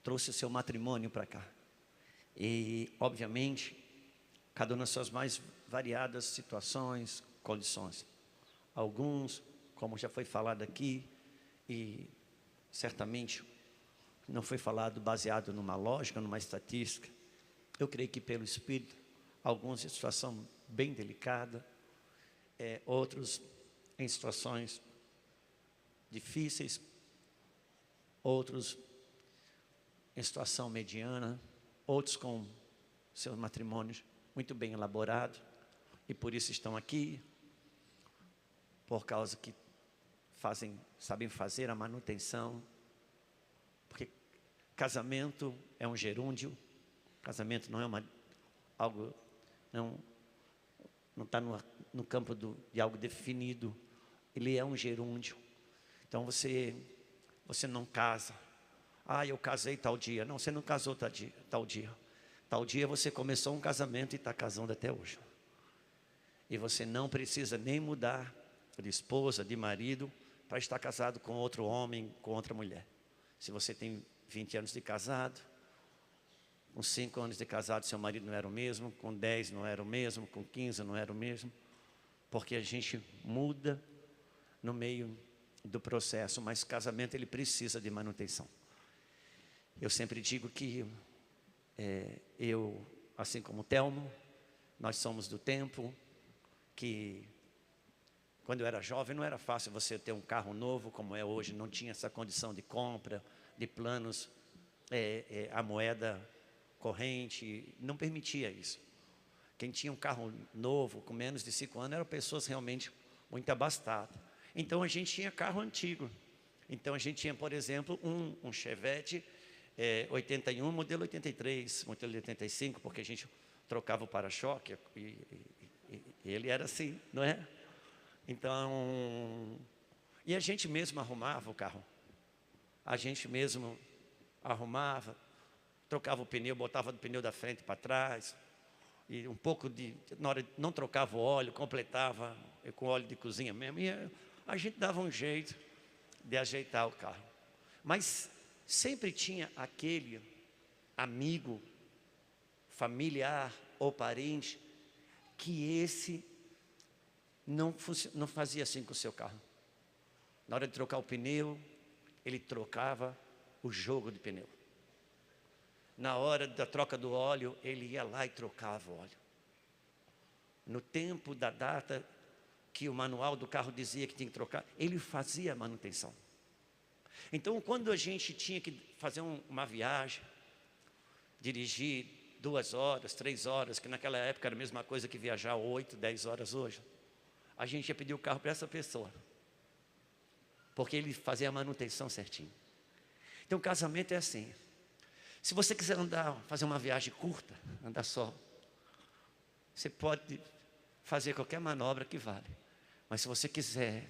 trouxe o seu matrimônio para cá. E, obviamente, cada um nas suas mais variadas situações, condições. Alguns, como já foi falado aqui, e certamente não foi falado baseado numa lógica, numa estatística. Eu creio que pelo Espírito, alguns em situação bem delicada, outros em situações difíceis, outros em situação mediana, outros com seus matrimônios muito bem elaborados, e por isso estão aqui, por causa que sabem fazer a manutenção, porque casamento é um gerúndio, casamento não é algo, não está no campo de algo definido, ele é um gerúndio. Então você não casa, eu casei tal dia, não, você não casou tal dia, tal dia você começou um casamento e está casando até hoje, e você não precisa nem mudar de esposa, de marido, para estar casado com outro homem, com outra mulher. Se você tem 20 anos de casado, com 5 anos de casado seu marido não era o mesmo, com 10 não era o mesmo, com 15 não era o mesmo, porque a gente muda no meio do processo, mas casamento ele precisa de manutenção. Eu sempre digo que eu, assim como o Telmo, nós somos do tempo que, quando eu era jovem, não era fácil você ter um carro novo como é hoje, não tinha essa condição de compra, de planos, a moeda corrente não permitia isso. Quem tinha um carro novo, com menos de 5 anos, eram pessoas realmente muito abastadas. Então a gente tinha carro antigo. Então a gente tinha, por exemplo, um Chevette 81, modelo 83, modelo 85, porque a gente trocava o para-choque e ele era assim, não é? Então, e a gente mesmo arrumava o carro. A gente mesmo arrumava, trocava o pneu, botava o pneu da frente para trás, e um pouco na hora não trocava o óleo, completava com óleo de cozinha mesmo, e a gente dava um jeito de ajeitar o carro. Mas sempre tinha aquele amigo, familiar ou parente, que esse não fazia assim com o seu carro. Na hora de trocar o pneu, ele trocava o jogo de pneu. Na hora da troca do óleo, ele ia lá e trocava o óleo. No tempo da data que o manual do carro dizia que tinha que trocar, ele fazia a manutenção. Então, quando a gente tinha que fazer uma viagem, dirigir 2 horas, 3 horas, que naquela época era a mesma coisa que viajar 8, 10 horas hoje, a gente ia pedir o carro para essa pessoa, porque ele fazia a manutenção certinho. Então, o casamento é assim. Se você quiser fazer uma viagem curta, andar só, você pode fazer qualquer manobra que vale. Mas se você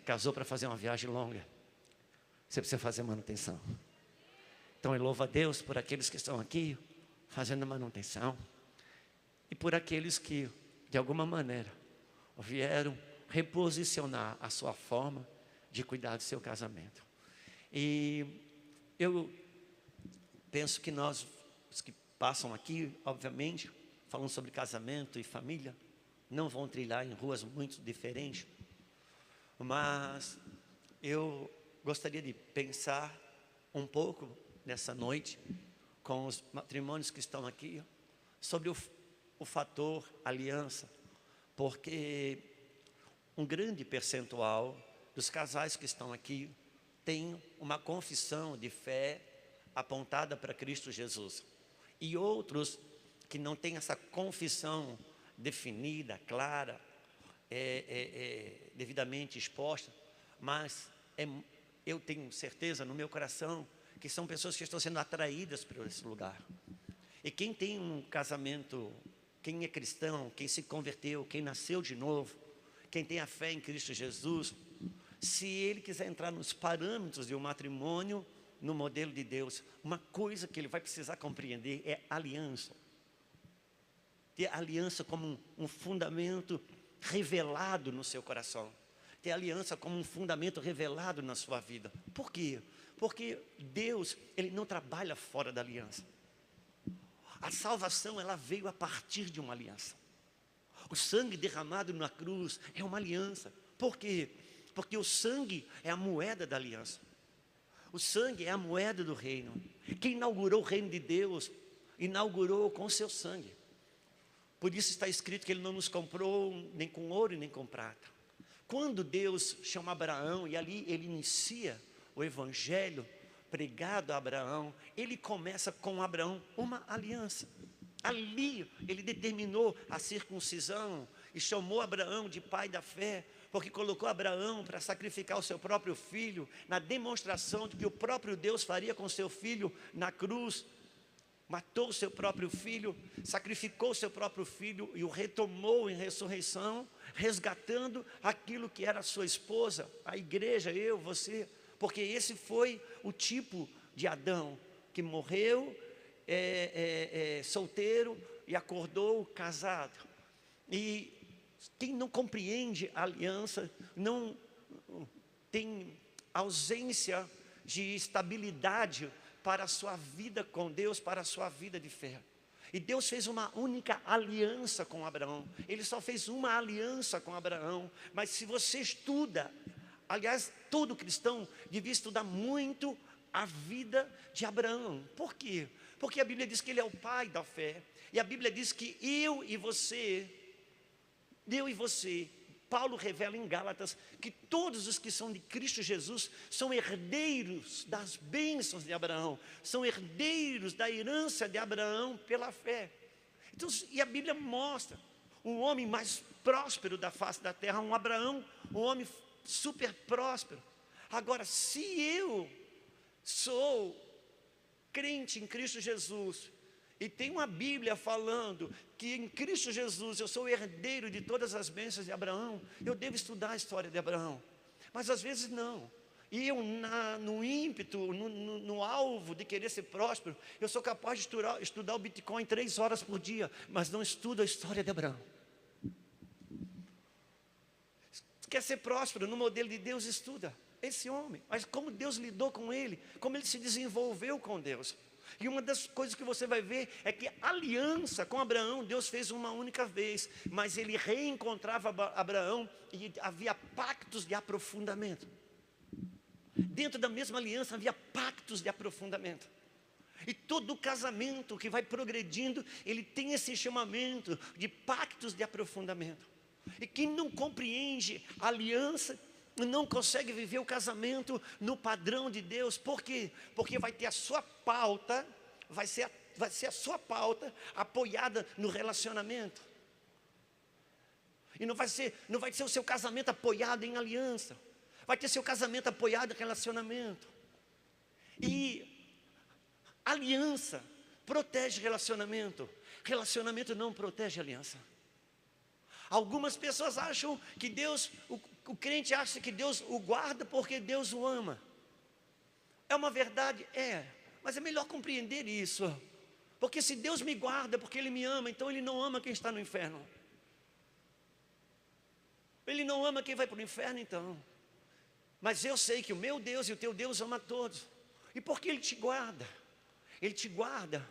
casou para fazer uma viagem longa, você precisa fazer manutenção. Então eu louvo a Deus por aqueles que estão aqui fazendo manutenção, e por aqueles que de alguma maneira vieram reposicionar a sua forma de cuidar do seu casamento. E eu penso que nós, os que passam aqui, obviamente, falando sobre casamento e família, não vão trilhar em ruas muito diferentes, mas eu gostaria de pensar um pouco nessa noite, com os matrimônios que estão aqui, sobre o fator aliança, porque um grande percentual dos casais que estão aqui tem uma confissão de fé apontada para Cristo Jesus, e outros que não têm essa confissão definida, clara, devidamente exposta, mas eu tenho certeza no meu coração que são pessoas que estão sendo atraídas por esse lugar. E quem tem um casamento, quem é cristão, quem se converteu, quem nasceu de novo, quem tem a fé em Cristo Jesus, se ele quiser entrar nos parâmetros de um matrimônio, no modelo de Deus, uma coisa que ele vai precisar compreender é aliança. Ter aliança como um fundamento revelado no seu coração. Ter aliança como um fundamento revelado na sua vida. Por quê? Porque Deus, Ele não trabalha fora da aliança. A salvação, ela veio a partir de uma aliança. O sangue derramado na cruz é uma aliança. Por quê? Porque o sangue é a moeda da aliança. O sangue é a moeda do reino. Quem inaugurou o reino de Deus, inaugurou com o seu sangue. Por isso está escrito que Ele não nos comprou nem com ouro e nem com prata. Quando Deus chama Abraão, e ali Ele inicia o evangelho pregado a Abraão, Ele começa com Abraão uma aliança. Ali Ele determinou a circuncisão e chamou Abraão de pai da fé, porque colocou Abraão para sacrificar o seu próprio filho, na demonstração de que o próprio Deus faria com seu filho na cruz. Matou o seu próprio filho, sacrificou o seu próprio filho e o retomou em ressurreição, resgatando aquilo que era a sua esposa, a igreja, eu, você. Porque esse foi o tipo de Adão, que morreu solteiro e acordou casado. E quem não compreende a aliança, não tem ausência de estabilidade para a sua vida com Deus, para a sua vida de fé. E Deus fez uma única aliança com Abraão. Ele só fez uma aliança com Abraão. Mas se você estuda, aliás, todo cristão devia estudar muito a vida de Abraão. Por quê? Porque a Bíblia diz que ele é o pai da fé. E a Bíblia diz que eu e você, Paulo revela em Gálatas que todos os que são de Cristo Jesus são herdeiros das bênçãos de Abraão, são herdeiros da herança de Abraão pela fé. Então, e a Bíblia mostra um homem mais próspero da face da terra, um Abraão, um homem super próspero. Agora, se eu sou crente em Cristo Jesus, e tem uma Bíblia falando que em Cristo Jesus eu sou herdeiro de todas as bênçãos de Abraão, eu devo estudar a história de Abraão. Mas às vezes não. E eu no ímpeto, no alvo de querer ser próspero, eu sou capaz de estudar o Bitcoin 3 horas por dia, mas não estudo a história de Abraão. Quer ser próspero no modelo de Deus, estuda esse homem. Mas como Deus lidou com ele, como ele se desenvolveu com Deus. E uma das coisas que você vai ver é que a aliança com Abraão, Deus fez uma única vez, mas Ele reencontrava Abraão e havia pactos de aprofundamento. Dentro da mesma aliança havia pactos de aprofundamento. E todo casamento que vai progredindo, ele tem esse chamamento de pactos de aprofundamento. E quem não compreende a aliança, não consegue viver o casamento no padrão de Deus. Por quê? Porque vai ter a sua pauta, vai ser a sua pauta apoiada no relacionamento. E não vai ser o seu casamento apoiado em aliança. Vai ter seu casamento apoiado em relacionamento. E aliança protege relacionamento. Relacionamento não protege aliança. Algumas pessoas acham que Deus, o crente acha que Deus o guarda porque Deus o ama. É uma verdade? É. Mas é melhor compreender isso. Porque se Deus me guarda porque Ele me ama, então Ele não ama quem está no inferno. Ele não ama quem vai para o inferno, então. Mas eu sei que o meu Deus e o teu Deus ama todos. E por que Ele te guarda? Ele te guarda.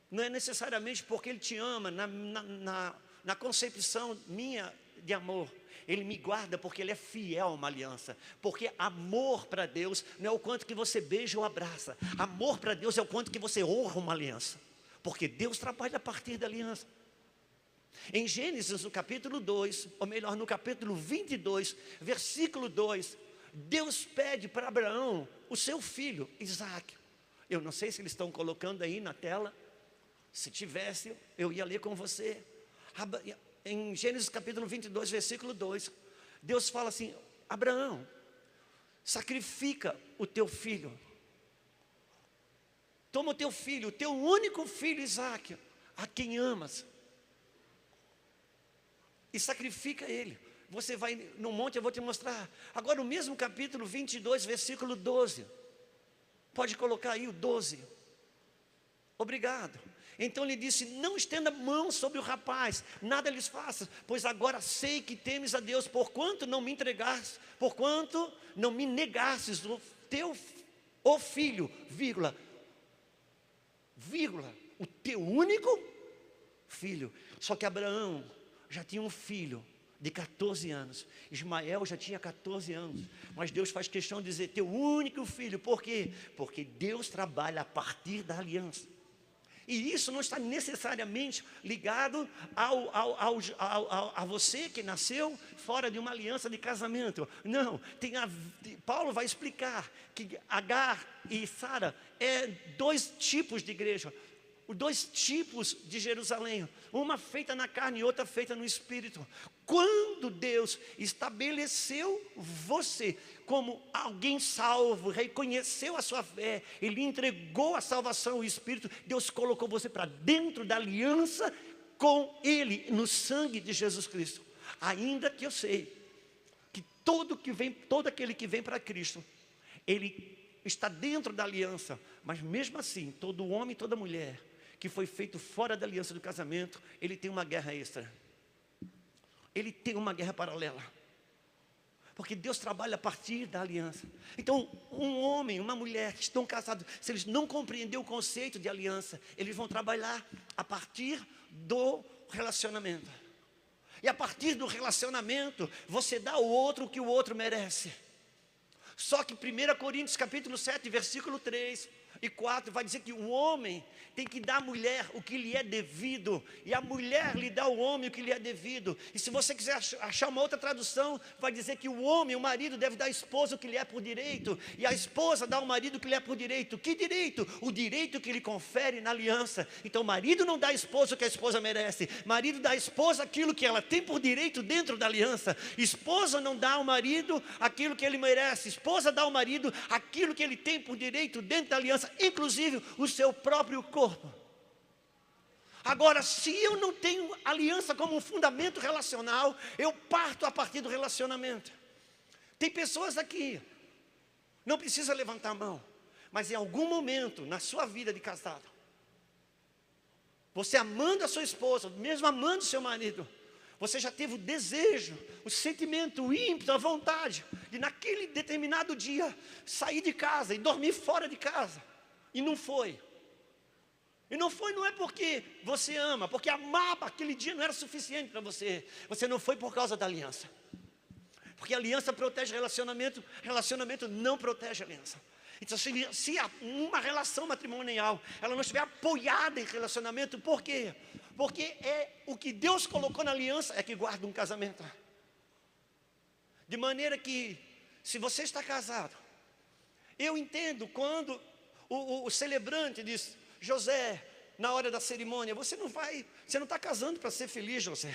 Não é necessariamente porque Ele te ama, na concepção minha de amor. Ele me guarda porque Ele é fiel a uma aliança. Porque amor para Deus não é o quanto que você beija ou abraça. Amor para Deus é o quanto que você honra uma aliança. Porque Deus trabalha a partir da aliança. Em Gênesis, no capítulo 2, ou melhor, no capítulo 22, versículo 2, Deus pede para Abraão o seu filho, Isaque. Eu não sei se eles estão colocando aí na tela. Se tivesse, eu ia ler com você. Em Gênesis capítulo 22, versículo 2, Deus fala assim: Abraão, sacrifica o teu filho. Toma o teu filho, o teu único filho Isaque, a quem amas, e sacrifica ele. Você vai no monte, eu vou te mostrar. Agora o mesmo capítulo 22, versículo 12. Pode colocar aí o 12. Obrigado. Então ele disse: não estenda mão sobre o rapaz, nada lhes faça, pois agora sei que temes a Deus, porquanto não me entregastes, porquanto não me negastes o teu o filho, vírgula, o teu único filho. Só que Abraão já tinha um filho de 14 anos. Ismael já tinha 14 anos. Mas Deus faz questão de dizer teu único filho. Por quê? Porque Deus trabalha a partir da aliança. E isso não está necessariamente ligado a você que nasceu fora de uma aliança de casamento. Não, Paulo vai explicar que Agar e Sara é dois tipos de igreja. Dois tipos de Jerusalém, uma feita na carne e outra feita no espírito. Quando Deus estabeleceu você como alguém salvo, reconheceu a sua fé, Ele entregou a salvação, o espírito, Deus colocou você para dentro da aliança com Ele, no sangue de Jesus Cristo. Ainda que eu sei que todo aquele que vem para Cristo, ele está dentro da aliança, mas mesmo assim, todo homem e toda mulher que foi feito fora da aliança do casamento, ele tem uma guerra extra. Ele tem uma guerra paralela. Porque Deus trabalha a partir da aliança. Então, um homem, uma mulher que estão casados, se eles não compreenderem o conceito de aliança, eles vão trabalhar a partir do relacionamento. E a partir do relacionamento, você dá ao outro o que o outro merece. Só que 1 Coríntios capítulo 7, versículo 3 e 4, vai dizer que o homem tem que dar à mulher o que lhe é devido, e a mulher lhe dá ao homem o que lhe é devido. E se você quiser achar uma outra tradução, vai dizer que o homem, o marido, deve dar à esposa o que lhe é por direito, e a esposa dá ao marido o que lhe é por direito. Que direito? O direito que lhe confere na aliança. Então o marido não dá à esposa o que a esposa merece, marido dá à esposa aquilo que ela tem por direito dentro da aliança. Esposa não dá ao marido aquilo que ele merece, esposa dá ao marido aquilo que ele tem por direito dentro da aliança, inclusive o seu próprio corpo. Agora, se eu não tenho aliança como um fundamento relacional, eu parto a partir do relacionamento. Tem pessoas aqui, não precisa levantar a mão, mas em algum momento na sua vida de casado, você amando a sua esposa, mesmo amando o seu marido, você já teve o desejo, o sentimento, o ímpeto, a vontade de naquele determinado dia sair de casa e dormir fora de casa. E não foi. E não foi, não é porque você ama, porque amar aquele dia não era suficiente para você. Você não foi por causa da aliança. Porque a aliança protege relacionamento, relacionamento não protege a aliança. Então, se uma relação matrimonial, ela não estiver apoiada em relacionamento, por quê? Porque é o que Deus colocou na aliança é que guarda um casamento. De maneira que, se você está casado, eu entendo quando o celebrante diz, José, na hora da cerimônia, você não está casando para ser feliz, José.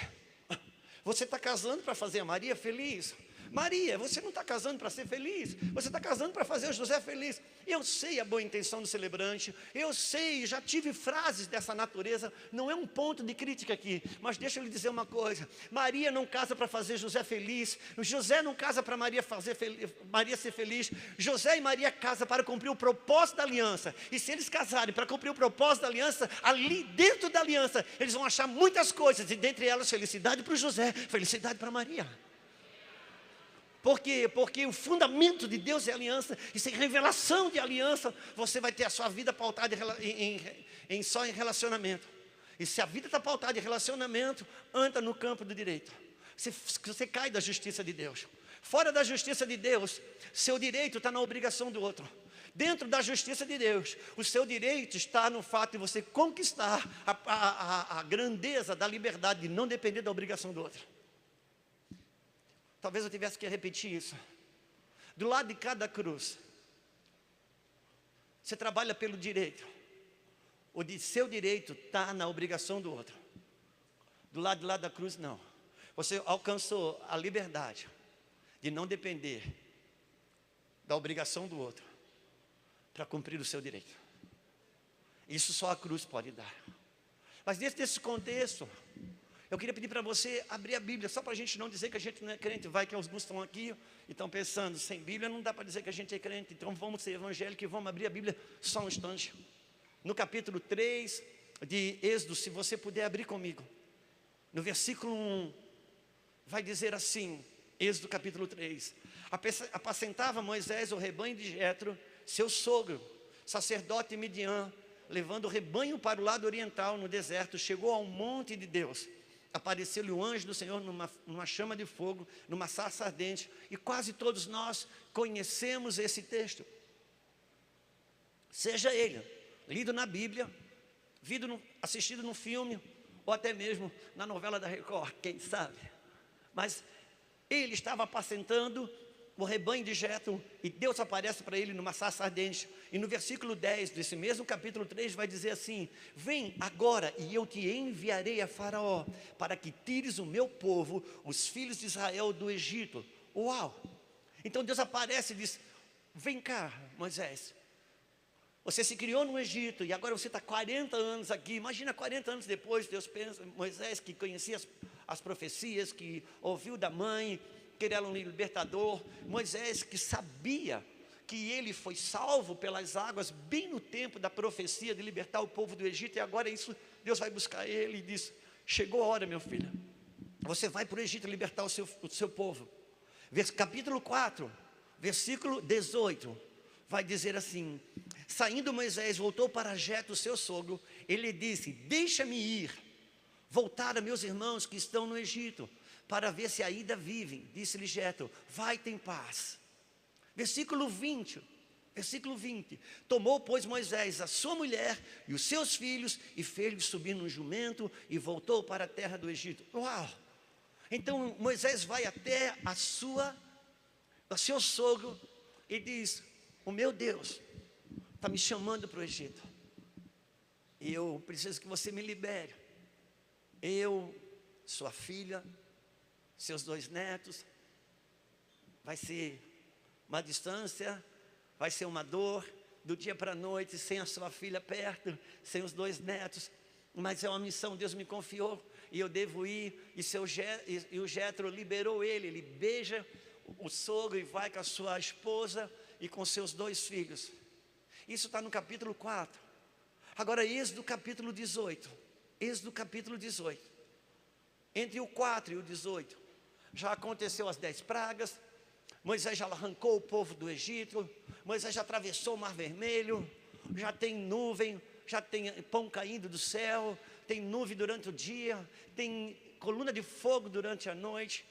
Você está casando para fazer a Maria feliz. Maria, você não está casando para ser feliz, você está casando para fazer o José feliz. Eu sei a boa intenção do celebrante, eu sei, já tive frases dessa natureza, não é um ponto de crítica aqui, mas deixa eu lhe dizer uma coisa, Maria não casa para fazer José feliz, José não casa para Maria ser feliz, José e Maria casam para cumprir o propósito da aliança, e se eles casarem para cumprir o propósito da aliança, ali dentro da aliança, eles vão achar muitas coisas, e dentre elas felicidade para o José, felicidade para Maria. Por quê? Porque o fundamento de Deus é aliança, e sem revelação de aliança, você vai ter a sua vida pautada só em relacionamento. E se a vida está pautada em relacionamento, anda no campo do direito. Você cai da justiça de Deus. Fora da justiça de Deus, seu direito está na obrigação do outro. Dentro da justiça de Deus, o seu direito está no fato de você conquistar a grandeza da liberdade de não depender da obrigação do outro. Talvez eu tivesse que repetir isso. Do lado de cada cruz, você trabalha pelo direito. O seu direito está na obrigação do outro. Do lado de lá da cruz, não. Você alcançou a liberdade de não depender da obrigação do outro para cumprir o seu direito. Isso só a cruz pode dar. Mas dentro desse contexto, eu queria pedir para você abrir a Bíblia, só para a gente não dizer que a gente não é crente. Vai que alguns estão aqui e estão pensando, sem Bíblia não dá para dizer que a gente é crente, então vamos ser evangélicos e vamos abrir a Bíblia só um instante. No capítulo 3 de Êxodo, se você puder abrir comigo, no versículo 1, vai dizer assim, Êxodo capítulo 3, apacentava Moisés o rebanho de Jetro, seu sogro, sacerdote Midian, levando o rebanho para o lado oriental no deserto, chegou ao monte de Deus. Apareceu-lhe o anjo do Senhor numa chama de fogo, numa sarça ardente. E quase todos nós conhecemos esse texto. Seja ele lido na Bíblia, assistido no filme, ou até mesmo na novela da Record, quem sabe. Mas ele estava apacentando o rebanho de Jetro, e Deus aparece para ele numa sarça ardente. E no versículo 10 desse mesmo capítulo 3 vai dizer assim: vem agora e eu te enviarei a Faraó, para que tires o meu povo, os filhos de Israel, do Egito. Uau! Então Deus aparece e diz: vem cá, Moisés, você se criou no Egito e agora você está 40 anos aqui. Imagina 40 anos depois, Deus pensa, Moisés que conhecia as profecias, que ouviu da mãe, que ele era um libertador. Moisés que sabia que ele foi salvo pelas águas bem no tempo da profecia de libertar o povo do Egito. E agora isso, Deus vai buscar ele e diz: chegou a hora, meu filho, você vai para o Egito libertar o seu povo. Capítulo 4, versículo 18, vai dizer assim: saindo Moisés, voltou para Jetro, seu sogro. Ele disse: deixa-me ir, voltar a meus irmãos que estão no Egito, para ver se ainda vivem. Disse-lhe Jetro: vai, tem paz. Versículo 20, tomou, pois, Moisés a sua mulher e os seus filhos, e fez-lhes subir num jumento, e voltou para a terra do Egito. Uau! Então Moisés vai até o seu sogro, e diz: o meu Deus está me chamando para o Egito, e eu preciso que você me libere. Eu, sua filha, seus 2 netos, vai ser uma distância, vai ser uma dor, do dia para a noite, sem a sua filha perto, sem os 2 netos, mas é uma missão, Deus me confiou, e eu devo ir. E o Jetro liberou ele beija o sogro e vai com a sua esposa e com seus 2 filhos. Isso está no capítulo 4. Agora, Êxodo capítulo 18. Entre o 4 e o 18, já aconteceu as 10 pragas. Moisés já arrancou o povo do Egito. Moisés já atravessou o Mar Vermelho. Já tem nuvem, já tem pão caindo do céu, tem nuvem durante o dia, tem coluna de fogo durante a noite.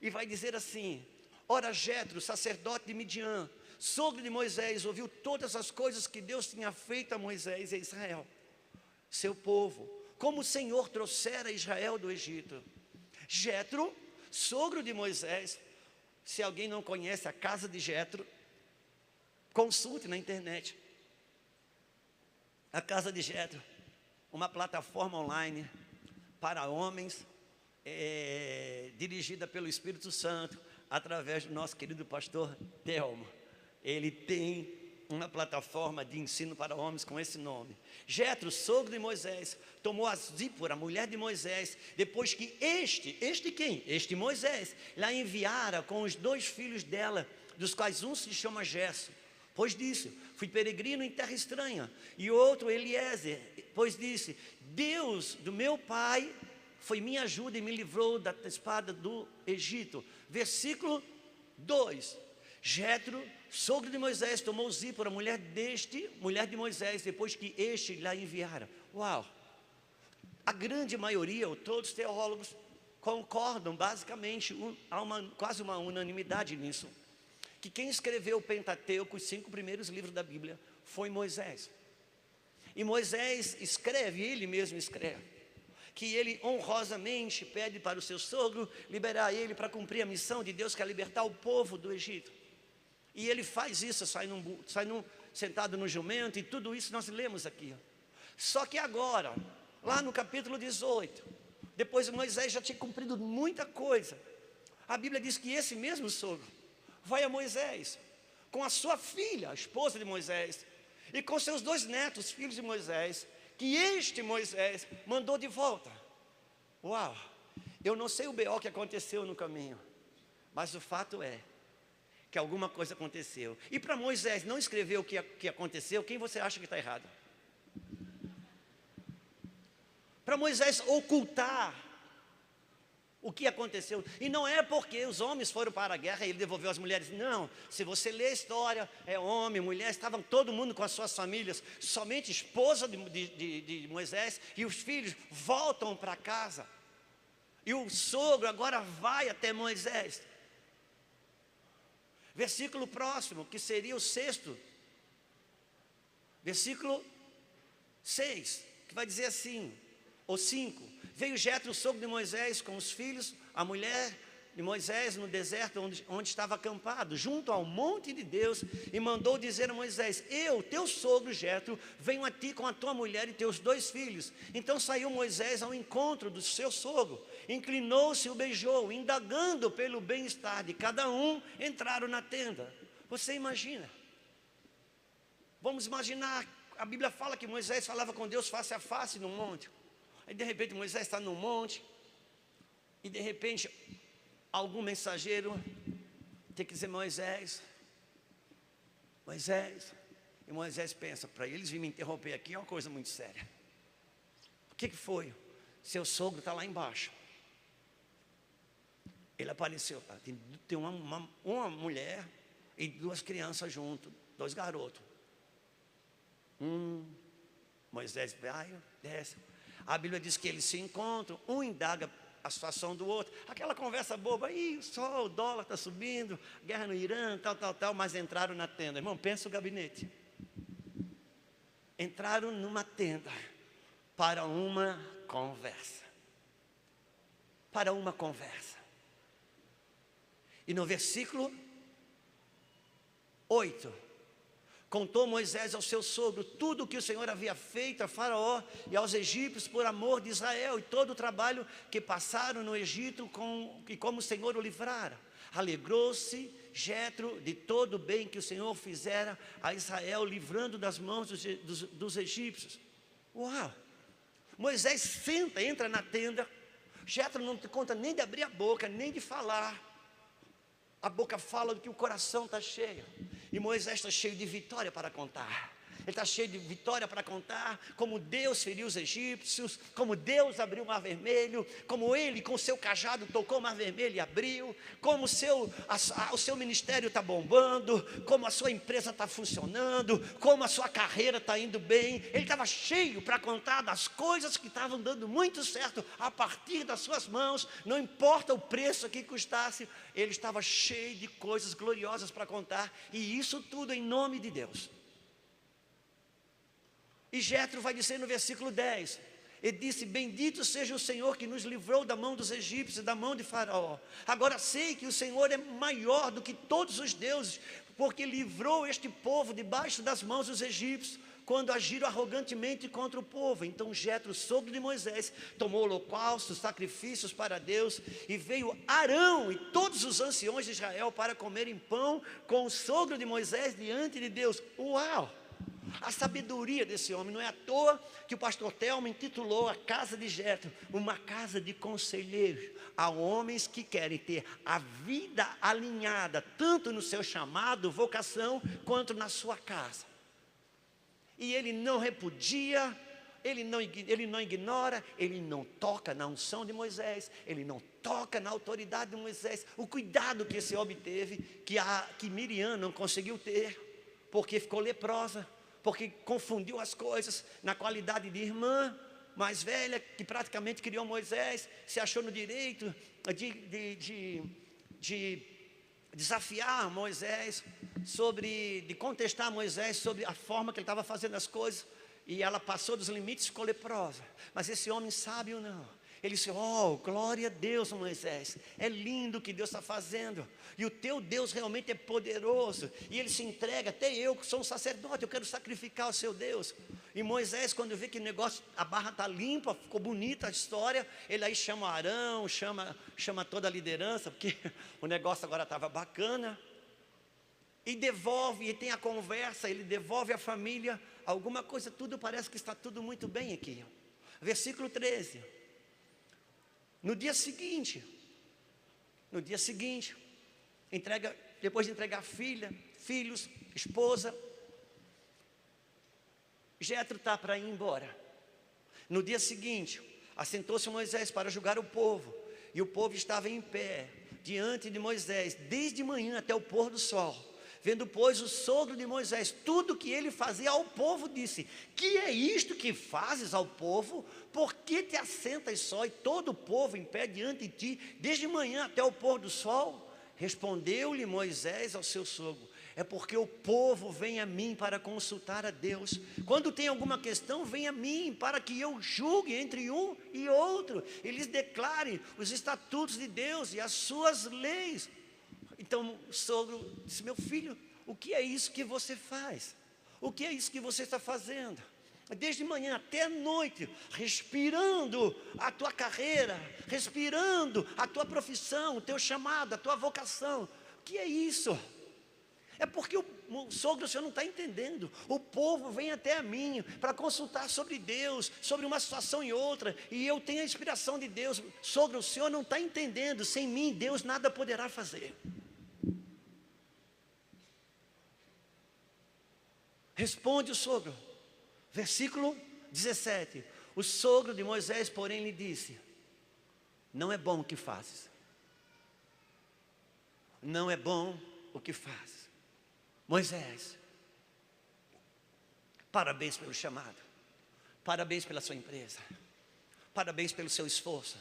E vai dizer assim: ora Jetro, sacerdote de Midian, sogro de Moisés, ouviu todas as coisas que Deus tinha feito a Moisés e a Israel, seu povo, como o Senhor trouxera Israel do Egito. Jetro, sogro de Moisés. Se alguém não conhece a casa de Jetro, consulte na internet. A casa de Jetro, uma plataforma online para homens, dirigida pelo Espírito Santo, através do nosso querido pastor Telmo. Ele tem uma plataforma de ensino para homens com esse nome. Jetro, sogro de Moisés, tomou a Zípora, mulher de Moisés, depois que este Moisés, lá enviara com os 2 filhos dela, dos quais um se chama Gerson. Pois disse: fui peregrino em terra estranha. E outro, Eliezer, pois disse: Deus do meu pai foi minha ajuda e me livrou da espada do Egito. Versículo 2. Jetro, sogro de Moisés, tomou Zípora, mulher de Moisés, depois que este lá enviara. Uau! A grande maioria, ou todos os teólogos, concordam basicamente, há quase uma unanimidade nisso, que quem escreveu o Pentateuco, os 5 primeiros livros da Bíblia, foi Moisés. E Moisés escreve, ele mesmo escreve, que ele honrosamente pede para o seu sogro liberar ele para cumprir a missão de Deus, que é libertar o povo do Egito. E ele faz isso, sentado no jumento, e tudo isso nós lemos aqui. Só que agora, lá no capítulo 18, depois Moisés já tinha cumprido muita coisa, a Bíblia diz que esse mesmo sogro vai a Moisés, com a sua filha, a esposa de Moisés, e com seus 2 netos, filhos de Moisés, que este Moisés mandou de volta. Uau! Eu não sei o BO que aconteceu no caminho, mas o fato é que alguma coisa aconteceu. E para Moisés não escrever o que aconteceu, quem você acha que está errado? Para Moisés ocultar O que aconteceu? E não é porque os homens foram para a guerra e ele devolveu as mulheres. Não, se você ler a história, é homem, mulher, estavam todo mundo com as suas famílias. Somente a esposa de Moisés e os filhos voltam para casa. E o sogro agora vai até Moisés. Versículo próximo, que seria o 6º. Versículo 6, que vai dizer assim, ou 5. Veio Jetro, o sogro de Moisés, com os filhos, a mulher de Moisés, no deserto onde estava acampado, junto ao monte de Deus, e mandou dizer a Moisés: eu, teu sogro Jetro, venho a ti com a tua mulher e teus 2 filhos. Então saiu Moisés ao encontro do seu sogro, inclinou-se e o beijou, indagando pelo bem-estar de cada um, entraram na tenda. Você imagina? Vamos imaginar, a Bíblia fala que Moisés falava com Deus face a face no monte. Aí de repente Moisés está no monte, e de repente algum mensageiro tem que dizer: Moisés, e Moisés pensa: para eles virem me interromper aqui é uma coisa muito séria. O que foi? Seu sogro está lá embaixo. Ele apareceu, tem uma mulher e 2 crianças junto, 2 garotos. Moisés vai, desce. A Bíblia diz que eles se encontram, um indaga a situação do outro, aquela conversa boba, o sol, o dólar está subindo, guerra no Irã, tal, mas entraram na tenda. Irmão, pensa o gabinete. Entraram numa tenda para uma conversa. Para uma conversa. E no versículo 8, contou Moisés ao seu sogro tudo o que o Senhor havia feito a Faraó e aos egípcios por amor de Israel, e todo o trabalho que passaram no Egito e como o Senhor o livrara. Alegrou-se Jetro de todo o bem que o Senhor fizera a Israel, livrando das mãos dos egípcios. Uau! Moisés senta, entra na tenda. Jetro não te conta nem de abrir a boca, nem de falar. A boca fala do que o coração está cheio. E Moisés está cheio de vitória para contar. Ele está cheio de vitória para contar como Deus feriu os egípcios, como Deus abriu o mar vermelho, como ele com o seu cajado tocou o mar vermelho e abriu, como o seu ministério está bombando, como a sua empresa está funcionando, como a sua carreira está indo bem. Ele estava cheio para contar das coisas que estavam dando muito certo a partir das suas mãos, não importa o preço que custasse, ele estava cheio de coisas gloriosas para contar, e isso tudo em nome de Deus. E Jetro vai dizer no versículo 10, ele disse: bendito seja o Senhor que nos livrou da mão dos egípcios e da mão de Faraó. Agora sei que o Senhor é maior do que todos os deuses, porque livrou este povo debaixo das mãos dos egípcios, quando agiram arrogantemente contra o povo. Então Jetro, sogro de Moisés, tomou holocaustos, sacrifícios para Deus, e veio Arão e todos os anciões de Israel para comerem pão com o sogro de Moisés diante de Deus. Uau! A sabedoria desse homem. Não é à toa que o pastor Telmo intitulou a casa de Jetro uma casa de conselheiros. Há homens que querem ter a vida alinhada, tanto no seu chamado, vocação, quanto na sua casa. E ele não repudia, ele não ignora, ele não toca na unção de Moisés, ele não toca na autoridade de Moisés. O cuidado que esse homem teve, que Miriam não conseguiu ter, porque ficou leprosa, porque confundiu as coisas na qualidade de irmã mais velha, que praticamente criou Moisés, se achou no direito de desafiar Moisés, de contestar Moisés sobre a forma que ele estava fazendo as coisas, e ela passou dos limites e ficou leprosa. Mas esse homem sábio não. Ele disse: oh, glória a Deus, Moisés, é lindo o que Deus está fazendo, e o teu Deus realmente é poderoso. E ele se entrega: até eu que sou um sacerdote, eu quero sacrificar o seu Deus. E Moisés, quando vê que o negócio, a barra está limpa, ficou bonita a história, ele aí chama Arão, chama toda a liderança, porque o negócio agora estava bacana, e devolve, e tem a conversa, ele devolve a família, alguma coisa, tudo parece que está tudo muito bem aqui. Versículo 13. No dia seguinte, depois de entregar filhos, esposa, Jetro está para ir embora. No dia seguinte, assentou-se Moisés para julgar o povo, E o povo estava em pé diante de Moisés, desde manhã até o pôr do sol. Vendo, pois, o sogro de Moisés, tudo que ele fazia ao povo, disse: que é isto que fazes ao povo? Por que te assentas só e todo o povo em pé diante de ti, desde manhã até o pôr do sol? Respondeu-lhe Moisés ao seu sogro: é porque o povo vem a mim para consultar a Deus. Quando tem alguma questão, vem a mim para que eu julgue entre um e outro, e lhes declare os estatutos de Deus e as suas leis. Então o sogro disse: meu filho, o que é isso que você faz? O que é isso que você está fazendo? Desde manhã até a noite, respirando a tua carreira, respirando a tua profissão, o teu chamado, a tua vocação. O que é isso? É porque o sogro, o senhor não está entendendo. O povo vem até a mim para consultar sobre Deus, sobre uma situação e outra, e eu tenho a inspiração de Deus. Sogro, o senhor não está entendendo. Sem mim, Deus nada poderá fazer. Responde o sogro, versículo 17. O sogro de Moisés, porém, lhe disse: não é bom o que fazes. Não é bom o que fazes. Moisés, parabéns pelo chamado, parabéns pela sua empresa, parabéns pelo seu esforço,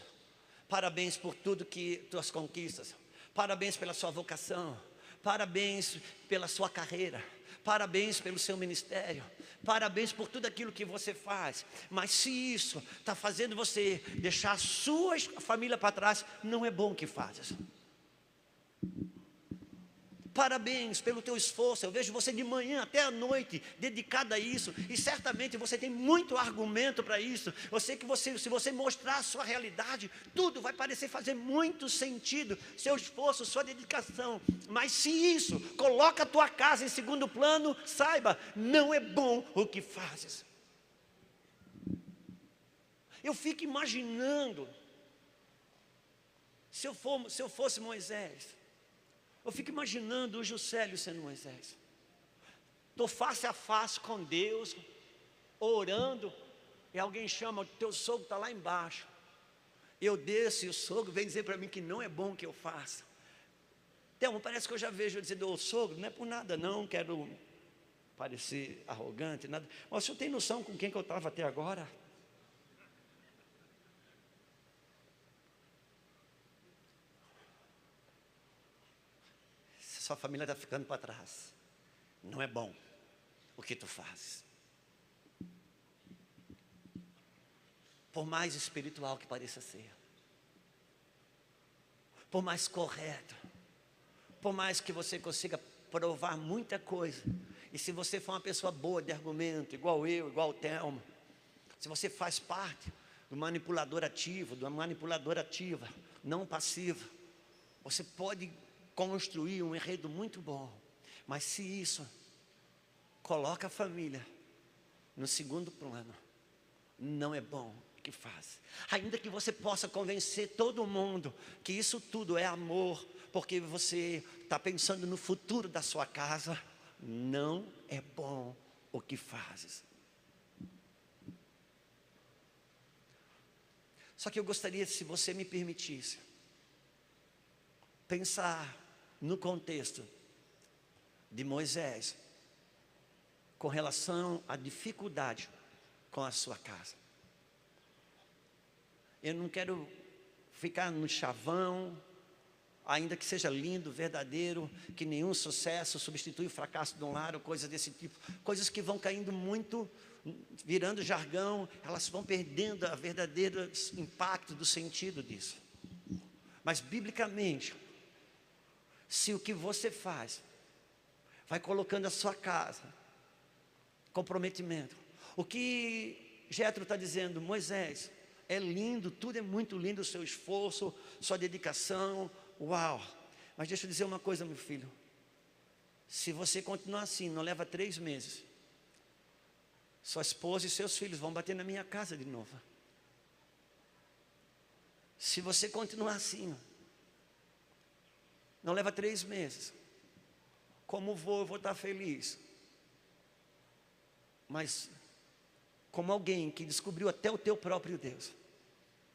parabéns por tudo que tuas conquistas, parabéns pela sua vocação, parabéns pela sua carreira, parabéns pelo seu ministério, parabéns por tudo aquilo que você faz. Mas se isso está fazendo você deixar a sua família para trás, não é bom o que fazes. Parabéns pelo teu esforço. Eu vejo você de manhã até a noite dedicado a isso, e certamente você tem muito argumento para isso. Eu sei que se você mostrar a sua realidade, tudo vai parecer fazer muito sentido, seu esforço, sua dedicação. Mas se isso coloca a tua casa em segundo plano, saiba, não é bom o que fazes. Eu fico imaginando, se eu fosse Moisés, eu fico imaginando o Juscelio sendo Moisés. Estou face a face com Deus, orando, e alguém chama: o teu sogro está lá embaixo. Eu desço e o sogro vem dizer para mim que não é bom o que eu faça. Então, parece que eu já vejo eu dizendo: ô sogro, não é por nada não, quero parecer arrogante, nada. Mas o senhor tem noção com quem que eu estava até agora? Sua família está ficando para trás. Não é bom o que tu fazes. Por mais espiritual que pareça ser, por mais correto, por mais que você consiga provar muita coisa, e se você for uma pessoa boa de argumento, igual eu, igual o Telmo, se você faz parte do manipulador ativo, de uma manipuladora ativa, não passiva, você pode construir um enredo muito bom. Mas se isso coloca a família no segundo plano, não é bom o que faz. Ainda que você possa convencer todo mundo que isso tudo é amor, porque você está pensando no futuro da sua casa, não é bom o que fazes. Só que eu gostaria, se você me permitisse, pensar no contexto de Moisés com relação à dificuldade com a sua casa. Eu não quero ficar no chavão, ainda que seja lindo, verdadeiro, que nenhum sucesso substitui o fracasso de um lar, ou coisas desse tipo, coisas que vão caindo muito, virando jargão, elas vão perdendo a verdadeiro impacto do sentido disso. Mas biblicamente, se o que você faz vai colocando a sua casa, comprometimento. O que Jetro está dizendo: Moisés, é lindo, tudo é muito lindo, o seu esforço, sua dedicação, uau. Mas deixa eu dizer uma coisa, meu filho. Se você continuar assim, não leva 3 meses, sua esposa e seus filhos vão bater na minha casa de novo. Se você continuar assim, não leva 3 meses. Como eu vou estar feliz. Mas, como alguém que descobriu até o teu próprio Deus,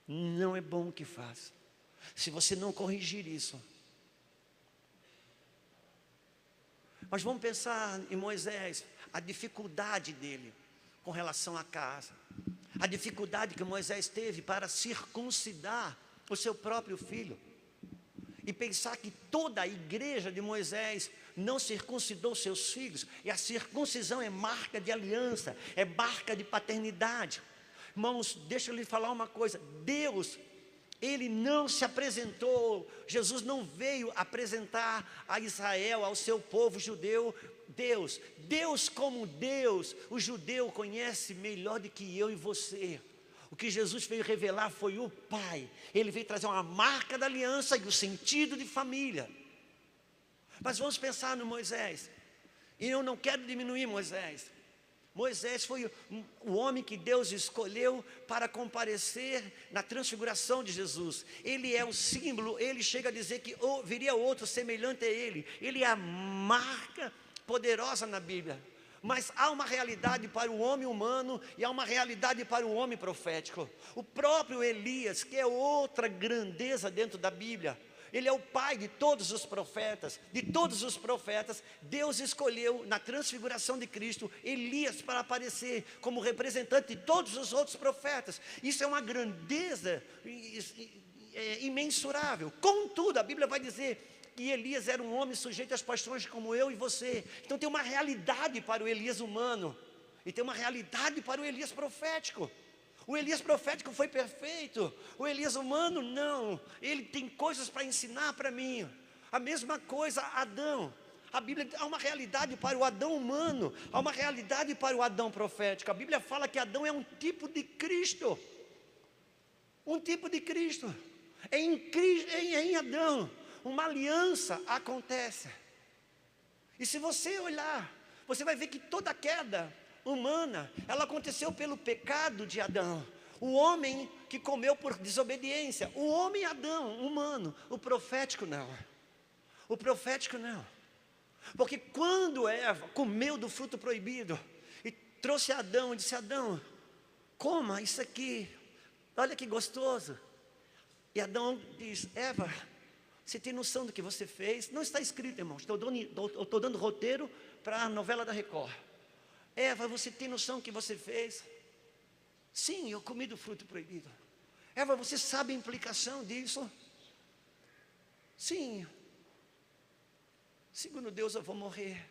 não é bom o que faz. se você não corrigir isso. Mas vamos pensar em Moisés, a dificuldade dele com relação à casa, a dificuldade que Moisés teve para circuncidar o seu próprio filho, e pensar que toda a igreja de Moisés não circuncidou seus filhos, e a circuncisão é marca de aliança, é marca de paternidade. Irmãos, deixa eu lhe falar uma coisa, Deus, Ele não se apresentou, Jesus não veio apresentar a Israel, ao seu povo judeu, Deus como Deus, o judeu conhece melhor do que eu e você. O que Jesus veio revelar foi o Pai. Ele veio trazer uma marca da aliança e o sentido de família. Mas vamos pensar no Moisés. E eu não quero diminuir Moisés. Moisés foi o homem que Deus escolheu para comparecer na transfiguração de Jesus. Ele é o símbolo, ele chega a dizer que viria outro semelhante a ele. Ele é a marca poderosa na Bíblia. Mas há uma realidade para o homem humano e há uma realidade para o homem profético. O próprio Elias, que é outra grandeza dentro da Bíblia, ele é o pai de todos os profetas. De todos os profetas, Deus escolheu na transfiguração de Cristo Elias para aparecer como representante de todos os outros profetas. Isso é uma grandeza imensurável. Contudo, a Bíblia vai dizer que Elias era um homem sujeito às paixões como eu e você. Então tem uma realidade para o Elias humano e tem uma realidade para o Elias profético. O Elias profético foi perfeito, o Elias humano não. Ele tem coisas para ensinar para mim. A mesma coisa Adão. A Bíblia há uma realidade para o Adão humano, há uma realidade para o Adão profético. A Bíblia fala que Adão é um tipo de Cristo. Um tipo de Cristo. Em Adão uma aliança acontece. E se você olhar, você vai ver que toda a queda humana, ela aconteceu pelo pecado de Adão. O homem que comeu por desobediência. O homem Adão, humano. O profético não. O profético não. Porque quando Eva comeu do fruto proibido e trouxe Adão e disse: Adão, coma isso aqui, olha que gostoso. E Adão diz: Eva, você tem noção do que você fez? Não está escrito, irmãos, estou dando roteiro para a novela da Record. Eva, você tem noção do que você fez? Sim, eu comi do fruto proibido. Eva, você sabe a implicação disso? Sim. Segundo Deus, eu vou morrer.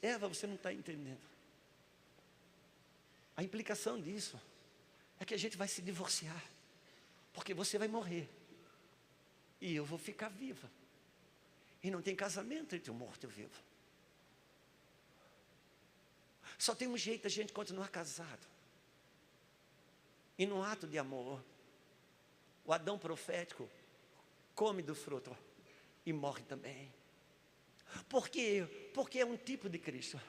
Eva, você não está entendendo. A implicação disso é que a gente vai se divorciar, porque você vai morrer e eu vou ficar viva. E não tem casamento entre o morto e o vivo. Só tem um jeito da gente continuar casado. E no ato de amor, o Adão profético come do fruto e morre também. Por quê? Porque é um tipo de Cristo.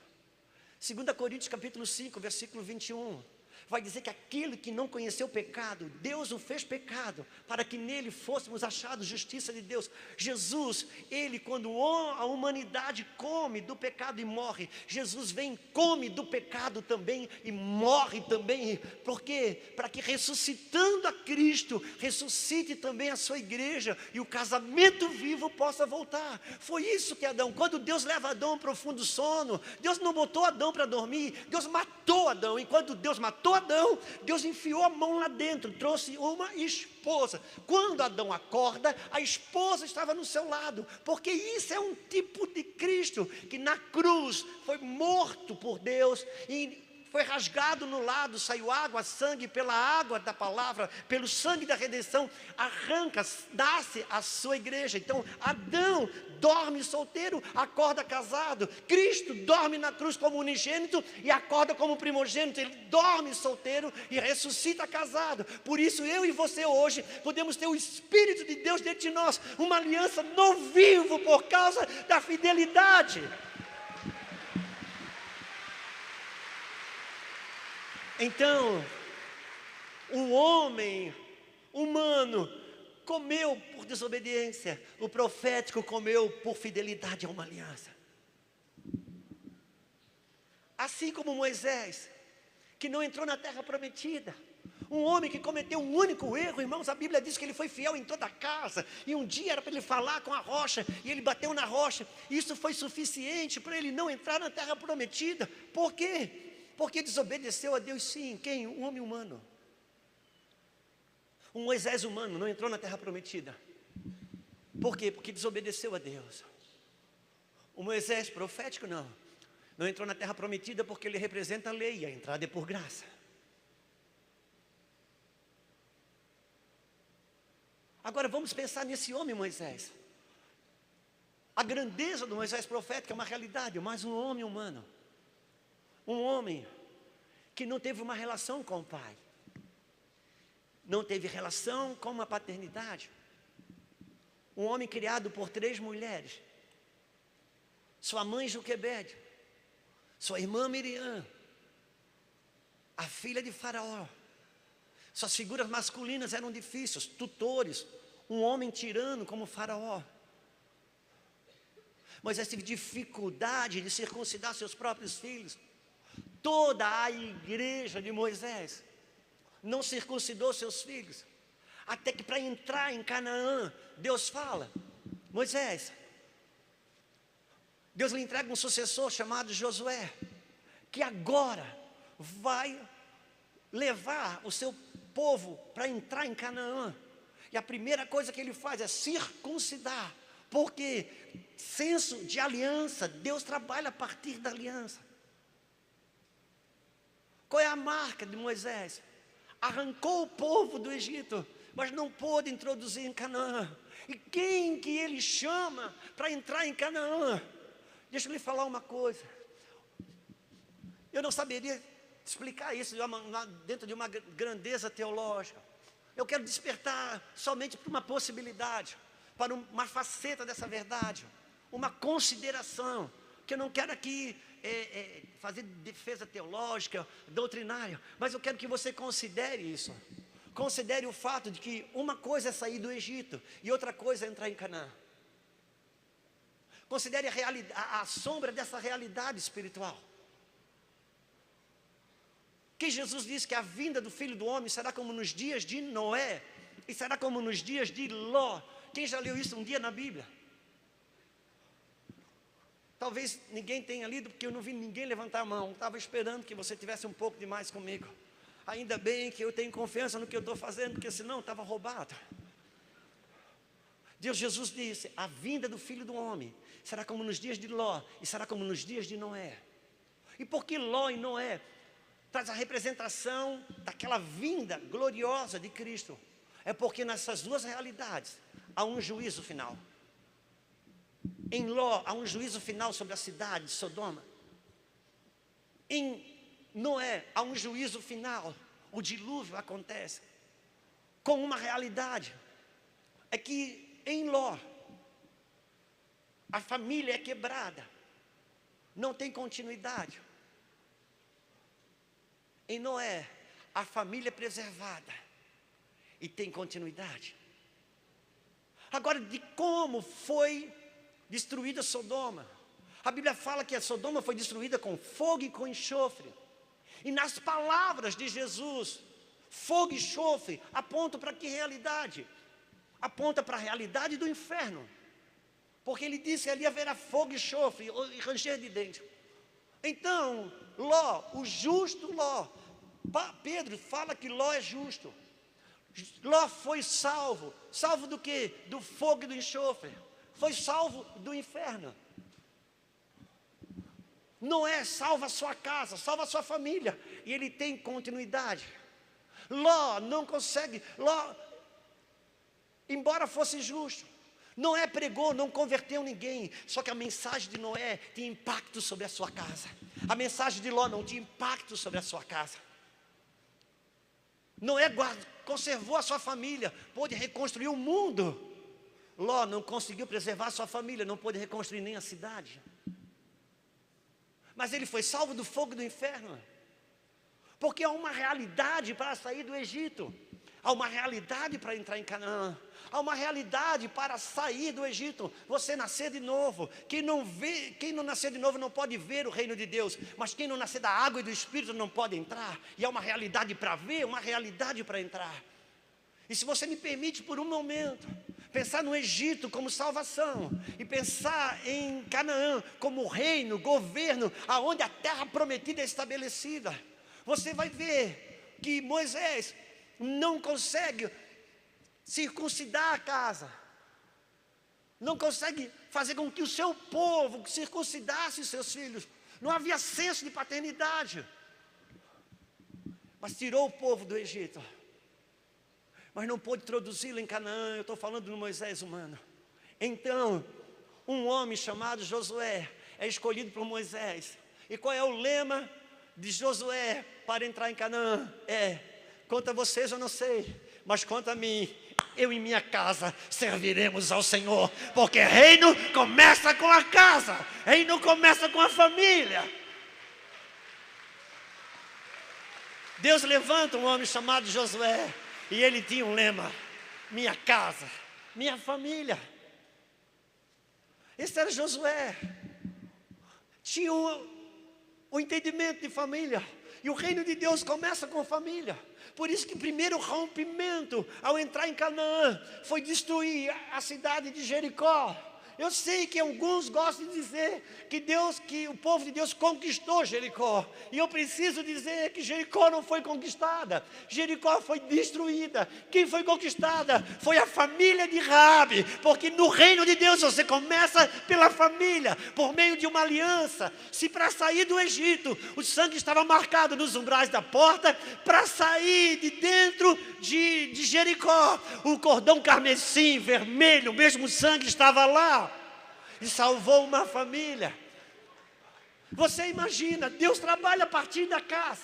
2 Coríntios capítulo 5, versículo 21, vai dizer que aquele que não conheceu o pecado, Deus o fez pecado, para que nele fôssemos achados justiça de Deus. Jesus, ele, quando a humanidade come do pecado e morre, Jesus vem, come do pecado também e morre também. Por quê? Para que ressuscitando a Cristo, ressuscite também a sua igreja e o casamento vivo possa voltar. Foi isso que Adão, quando Deus leva Adão a um profundo sono, Deus não botou Adão para dormir, Deus matou Adão. E quando Deus matou Adão, Deus enfiou a mão lá dentro, trouxe uma esposa. Quando Adão acorda, a esposa estava no seu lado, porque isso é um tipo de Cristo, que na cruz foi morto por Deus e foi rasgado no lado, saiu água, sangue, pela água da palavra, pelo sangue da redenção, arranca, nasce a sua igreja. Então Adão dorme solteiro, acorda casado. Cristo dorme na cruz como unigênito e acorda como primogênito. Ele dorme solteiro e ressuscita casado. Por isso eu e você hoje podemos ter o Espírito de Deus dentro de nós, uma aliança no vivo por causa da fidelidade. Então, o homem humano comeu por desobediência, o profético comeu por fidelidade a uma aliança. Assim como Moisés, que não entrou na terra prometida, Um homem que cometeu um único erro, irmãos, a Bíblia diz que ele foi fiel em toda a casa. E um dia era para ele falar com a rocha, e ele bateu na rocha. Isso foi suficiente para ele não entrar na terra prometida. Por quê? Porque desobedeceu a Deus, sim. Quem? Um homem humano. Um Moisés humano não entrou na terra prometida. Por quê? Porque desobedeceu a Deus. O Moisés profético, não. Não entrou na terra prometida porque ele representa a lei, a entrada é por graça. Agora vamos pensar nesse homem Moisés. A grandeza do Moisés profético é uma realidade, mas um homem humano. Um homem que não teve uma relação com o pai. Não teve relação com uma paternidade. Um homem criado por 3 mulheres. Sua mãe Joquebede, sua irmã Miriam, a filha de Faraó. Suas figuras masculinas eram difíceis, tutores, um homem tirano como Faraó. Moisés teve dificuldade de circuncidar seus próprios filhos. Toda a igreja de Moisés não circuncidou seus filhos. Até que para entrar em Canaã, Deus fala, Moisés, Deus lhe entrega um sucessor chamado Josué, que agora vai levar o seu povo para entrar em Canaã. E a primeira coisa que ele faz é circuncidar, porque senso de aliança, Deus trabalha a partir da aliança. Qual é a marca de Moisés? Arrancou o povo do Egito, mas não pôde introduzir em Canaã. E quem que ele chama para entrar em Canaã? Deixa eu lhe falar uma coisa. Eu não saberia explicar isso dentro de uma grandeza teológica. Eu quero despertar somente para uma possibilidade, para uma faceta dessa verdade, uma consideração, que eu não quero aqui fazer defesa teológica, doutrinária, mas eu quero que você considere isso. Considere o fato de que uma coisa é sair do Egito e outra coisa é entrar em Canaã. Considere a sombra dessa realidade espiritual. Que Jesus disse que a vinda do Filho do Homem será como nos dias de Noé e será como nos dias de Ló. Quem já leu isso um dia na Bíblia? Talvez ninguém tenha lido, porque eu não vi ninguém levantar a mão. Estava esperando que você tivesse um pouco de mais comigo. Ainda bem que eu tenho confiança no que eu estou fazendo, porque senão estava roubado. Jesus disse, a vinda do Filho do Homem será como nos dias de Ló e será como nos dias de Noé. E por que Ló e Noé? Traz a representação daquela vinda gloriosa de Cristo. É porque nessas duas realidades há um juízo final. Em Ló há um juízo final sobre a cidade de Sodoma. Em Noé há um juízo final. O dilúvio acontece com uma realidade. É que em Ló a família é quebrada, não tem continuidade. Em Noé, a família é preservada e tem continuidade. Agora, de como foi destruída Sodoma? A Bíblia fala que a Sodoma foi destruída com fogo e com enxofre. E nas palavras de Jesus, fogo e enxofre apontam para que realidade? Aponta para a realidade do inferno. Porque ele disse que ali haverá fogo e enxofre e ranger de dentes. Então, Ló, o justo Ló, Pedro fala que Ló é justo. Ló foi salvo. Salvo do quê? Do fogo e do enxofre. Foi salvo do inferno. Noé salva a sua casa, salva a sua família. E ele tem continuidade. Ló não consegue. Ló, embora fosse justo, Noé pregou, não converteu ninguém. Só que a mensagem de Noé tinha impacto sobre a sua casa. A mensagem de Ló não tinha impacto sobre a sua casa. Noé conservou a sua família, pôde reconstruir o mundo. Ló não conseguiu preservar a sua família, não pôde reconstruir nem a cidade. Mas ele foi salvo do fogo do inferno. Porque há uma realidade para sair do Egito. Há uma realidade para entrar em Canaã. Há uma realidade para sair do Egito. Você nascer de novo. Quem não nascer de novo não pode ver o reino de Deus. Mas quem não nascer da água e do Espírito não pode entrar. E há uma realidade para ver, uma realidade para entrar. E se você me permite por um momento pensar no Egito como salvação e pensar em Canaã como reino, governo, aonde a terra prometida é estabelecida, você vai ver que Moisés não consegue circuncidar a casa, não consegue fazer com que o seu povo circuncidasse os seus filhos. Não havia senso de paternidade, mas tirou o povo do Egito, mas não pôde introduzi-lo em Canaã. Eu estou falando do Moisés humano. Então, um homem chamado Josué é escolhido por Moisés. E qual é o lema de Josué para entrar em Canaã? Quanto a vocês eu não sei, mas quanto a mim, eu e minha casa serviremos ao Senhor. Porque reino começa com a casa, reino começa com a família. Deus levanta um homem chamado Josué, e ele tinha um lema: minha casa, minha família. Esse era Josué. Tinha o entendimento de família. E o reino de Deus começa com família. Por isso que o primeiro rompimento ao entrar em Canaã foi destruir a cidade de Jericó. Eu sei que alguns gostam de dizer que o povo de Deus conquistou Jericó. E eu preciso dizer que Jericó não foi conquistada. Jericó foi destruída. Quem foi conquistada foi a família de Raabe. Porque no reino de Deus você começa pela família, por meio de uma aliança. Se para sair do Egito o sangue estava marcado nos umbrais da porta, para sair de dentro de Jericó, o cordão carmesim, vermelho, o mesmo sangue estava lá. E salvou uma família. Você imagina, Deus trabalha a partir da casa.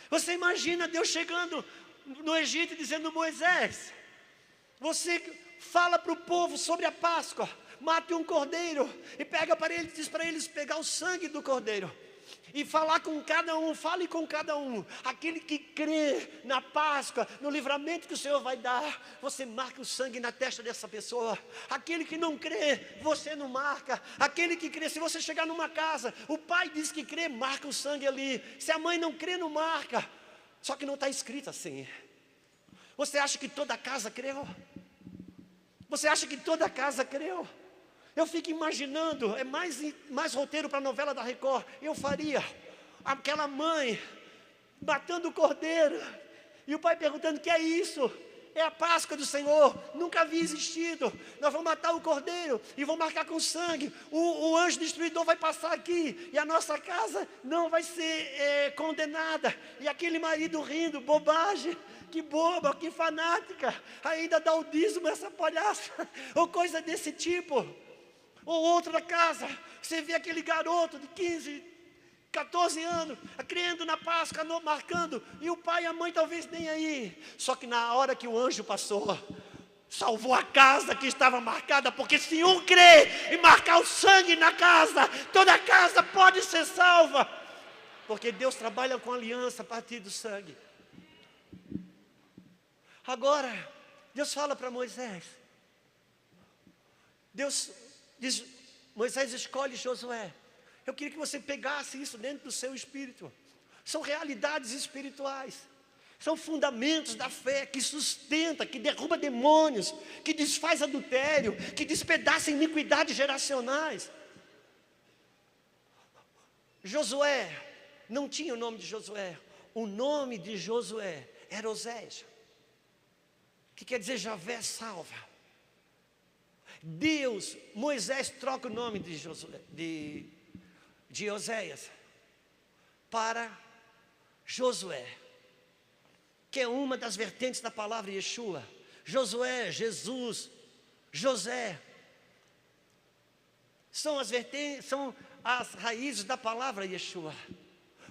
Você imagina Deus chegando no Egito e dizendo: Moisés, você fala para o povo sobre a Páscoa, mate um cordeiro e pega para eles, diz para eles pegar o sangue do cordeiro e falar com cada um, fale com cada um. Aquele que crê na Páscoa, no livramento que o Senhor vai dar, você marca o sangue na testa dessa pessoa. Aquele que não crê, você não marca. Aquele que crê, se você chegar numa casa, o pai diz que crê, marca o sangue ali. Se a mãe não crê, não marca. Só que não está escrito assim. Você acha que toda a casa creu? Você acha que toda a casa creu? Eu fico imaginando, é mais roteiro para a novela da Record. Eu faria aquela mãe matando o cordeiro e o pai perguntando: o que é isso? É a Páscoa do Senhor, nunca havia existido. Nós vamos matar o cordeiro e vamos marcar com sangue. O anjo destruidor vai passar aqui e a nossa casa não vai ser condenada. E aquele marido rindo: bobagem, que boba, que fanática, ainda dá o dízimo essa palhaça, ou coisa desse tipo. Ou outra casa, você vê aquele garoto de 15, 14 anos, crendo na Páscoa, marcando, e o pai e a mãe talvez nem aí. Só que na hora que o anjo passou, salvou a casa que estava marcada. Porque se um crer e marcar o sangue na casa, toda a casa pode ser salva. Porque Deus trabalha com aliança a partir do sangue. Agora, Deus fala para Moisés. Moisés escolhe Josué. Eu queria que você pegasse isso dentro do seu espírito. São realidades espirituais. São fundamentos da fé que sustenta, que derruba demônios, que desfaz adultério, que despedaça iniquidades geracionais. Josué não tinha o nome de Josué. O nome de Josué era Oséias, que quer dizer Javé salva. Moisés troca o nome de Oséias para Josué, que é uma das vertentes da palavra Yeshua. Josué, Jesus, José, são as raízes da palavra Yeshua.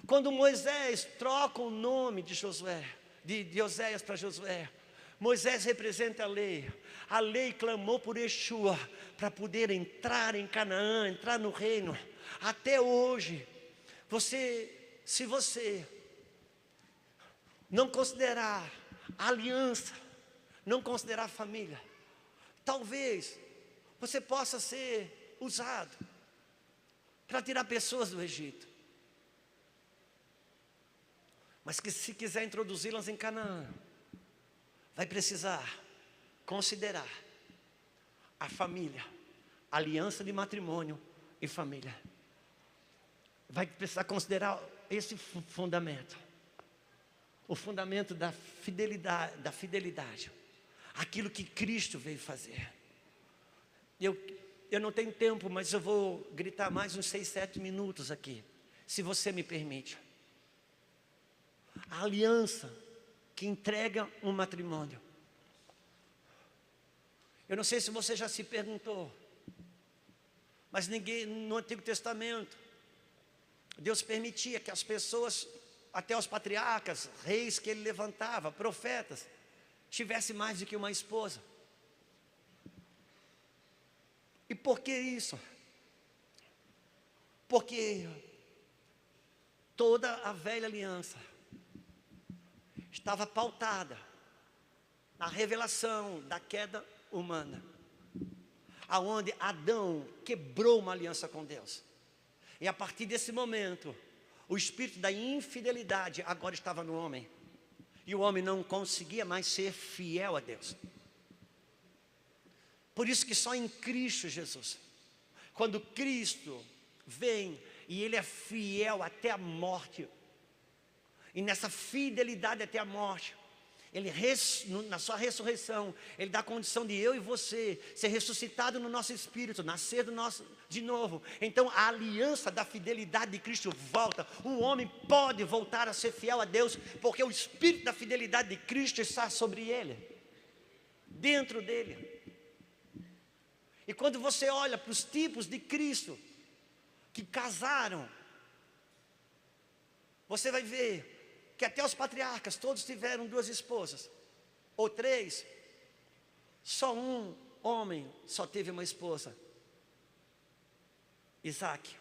Quando Moisés troca o nome de Josué, de Oséias para Josué, Moisés representa a lei. A lei clamou por Yeshua para poder entrar em Canaã, entrar no reino. Até hoje, se você não considerar a aliança não considerar a família. Talvez você possa ser usado para tirar pessoas do Egito, mas que se quiser introduzi-las em Canaã, vai precisar considerar a família, aliança de matrimônio e família. Vai precisar considerar esse fundamento, o fundamento da fidelidade, aquilo que Cristo veio fazer. Eu não tenho tempo, mas eu vou gritar mais uns 6, 7 minutos aqui, se você me permite. A aliança que entrega um matrimônio. Eu não sei se você já se perguntou, mas ninguém no Antigo Testamento, Deus permitia que as pessoas, até os patriarcas, reis que ele levantava, profetas, tivessem mais do que uma esposa. E por que isso? Porque toda a velha aliança estava pautada na revelação da queda humana, aonde Adão quebrou uma aliança com Deus. E a partir desse momento, o espírito da infidelidade agora estava no homem. E o homem não conseguia mais ser fiel a Deus. Por isso que só em Cristo Jesus, quando Cristo vem e Ele é fiel até a morte, e nessa fidelidade até a morte, Ele, na sua ressurreição, Ele dá a condição de eu e você ser ressuscitado no nosso espírito, nascer de novo. Então a aliança da fidelidade de Cristo volta. O homem pode voltar a ser fiel a Deus, porque o espírito da fidelidade de Cristo está sobre ele, dentro dele. E quando você olha para os tipos de Cristo que casaram, você vai ver que até os patriarcas, todos tiveram 2 esposas, ou 3, só um homem só teve uma esposa, Isaac.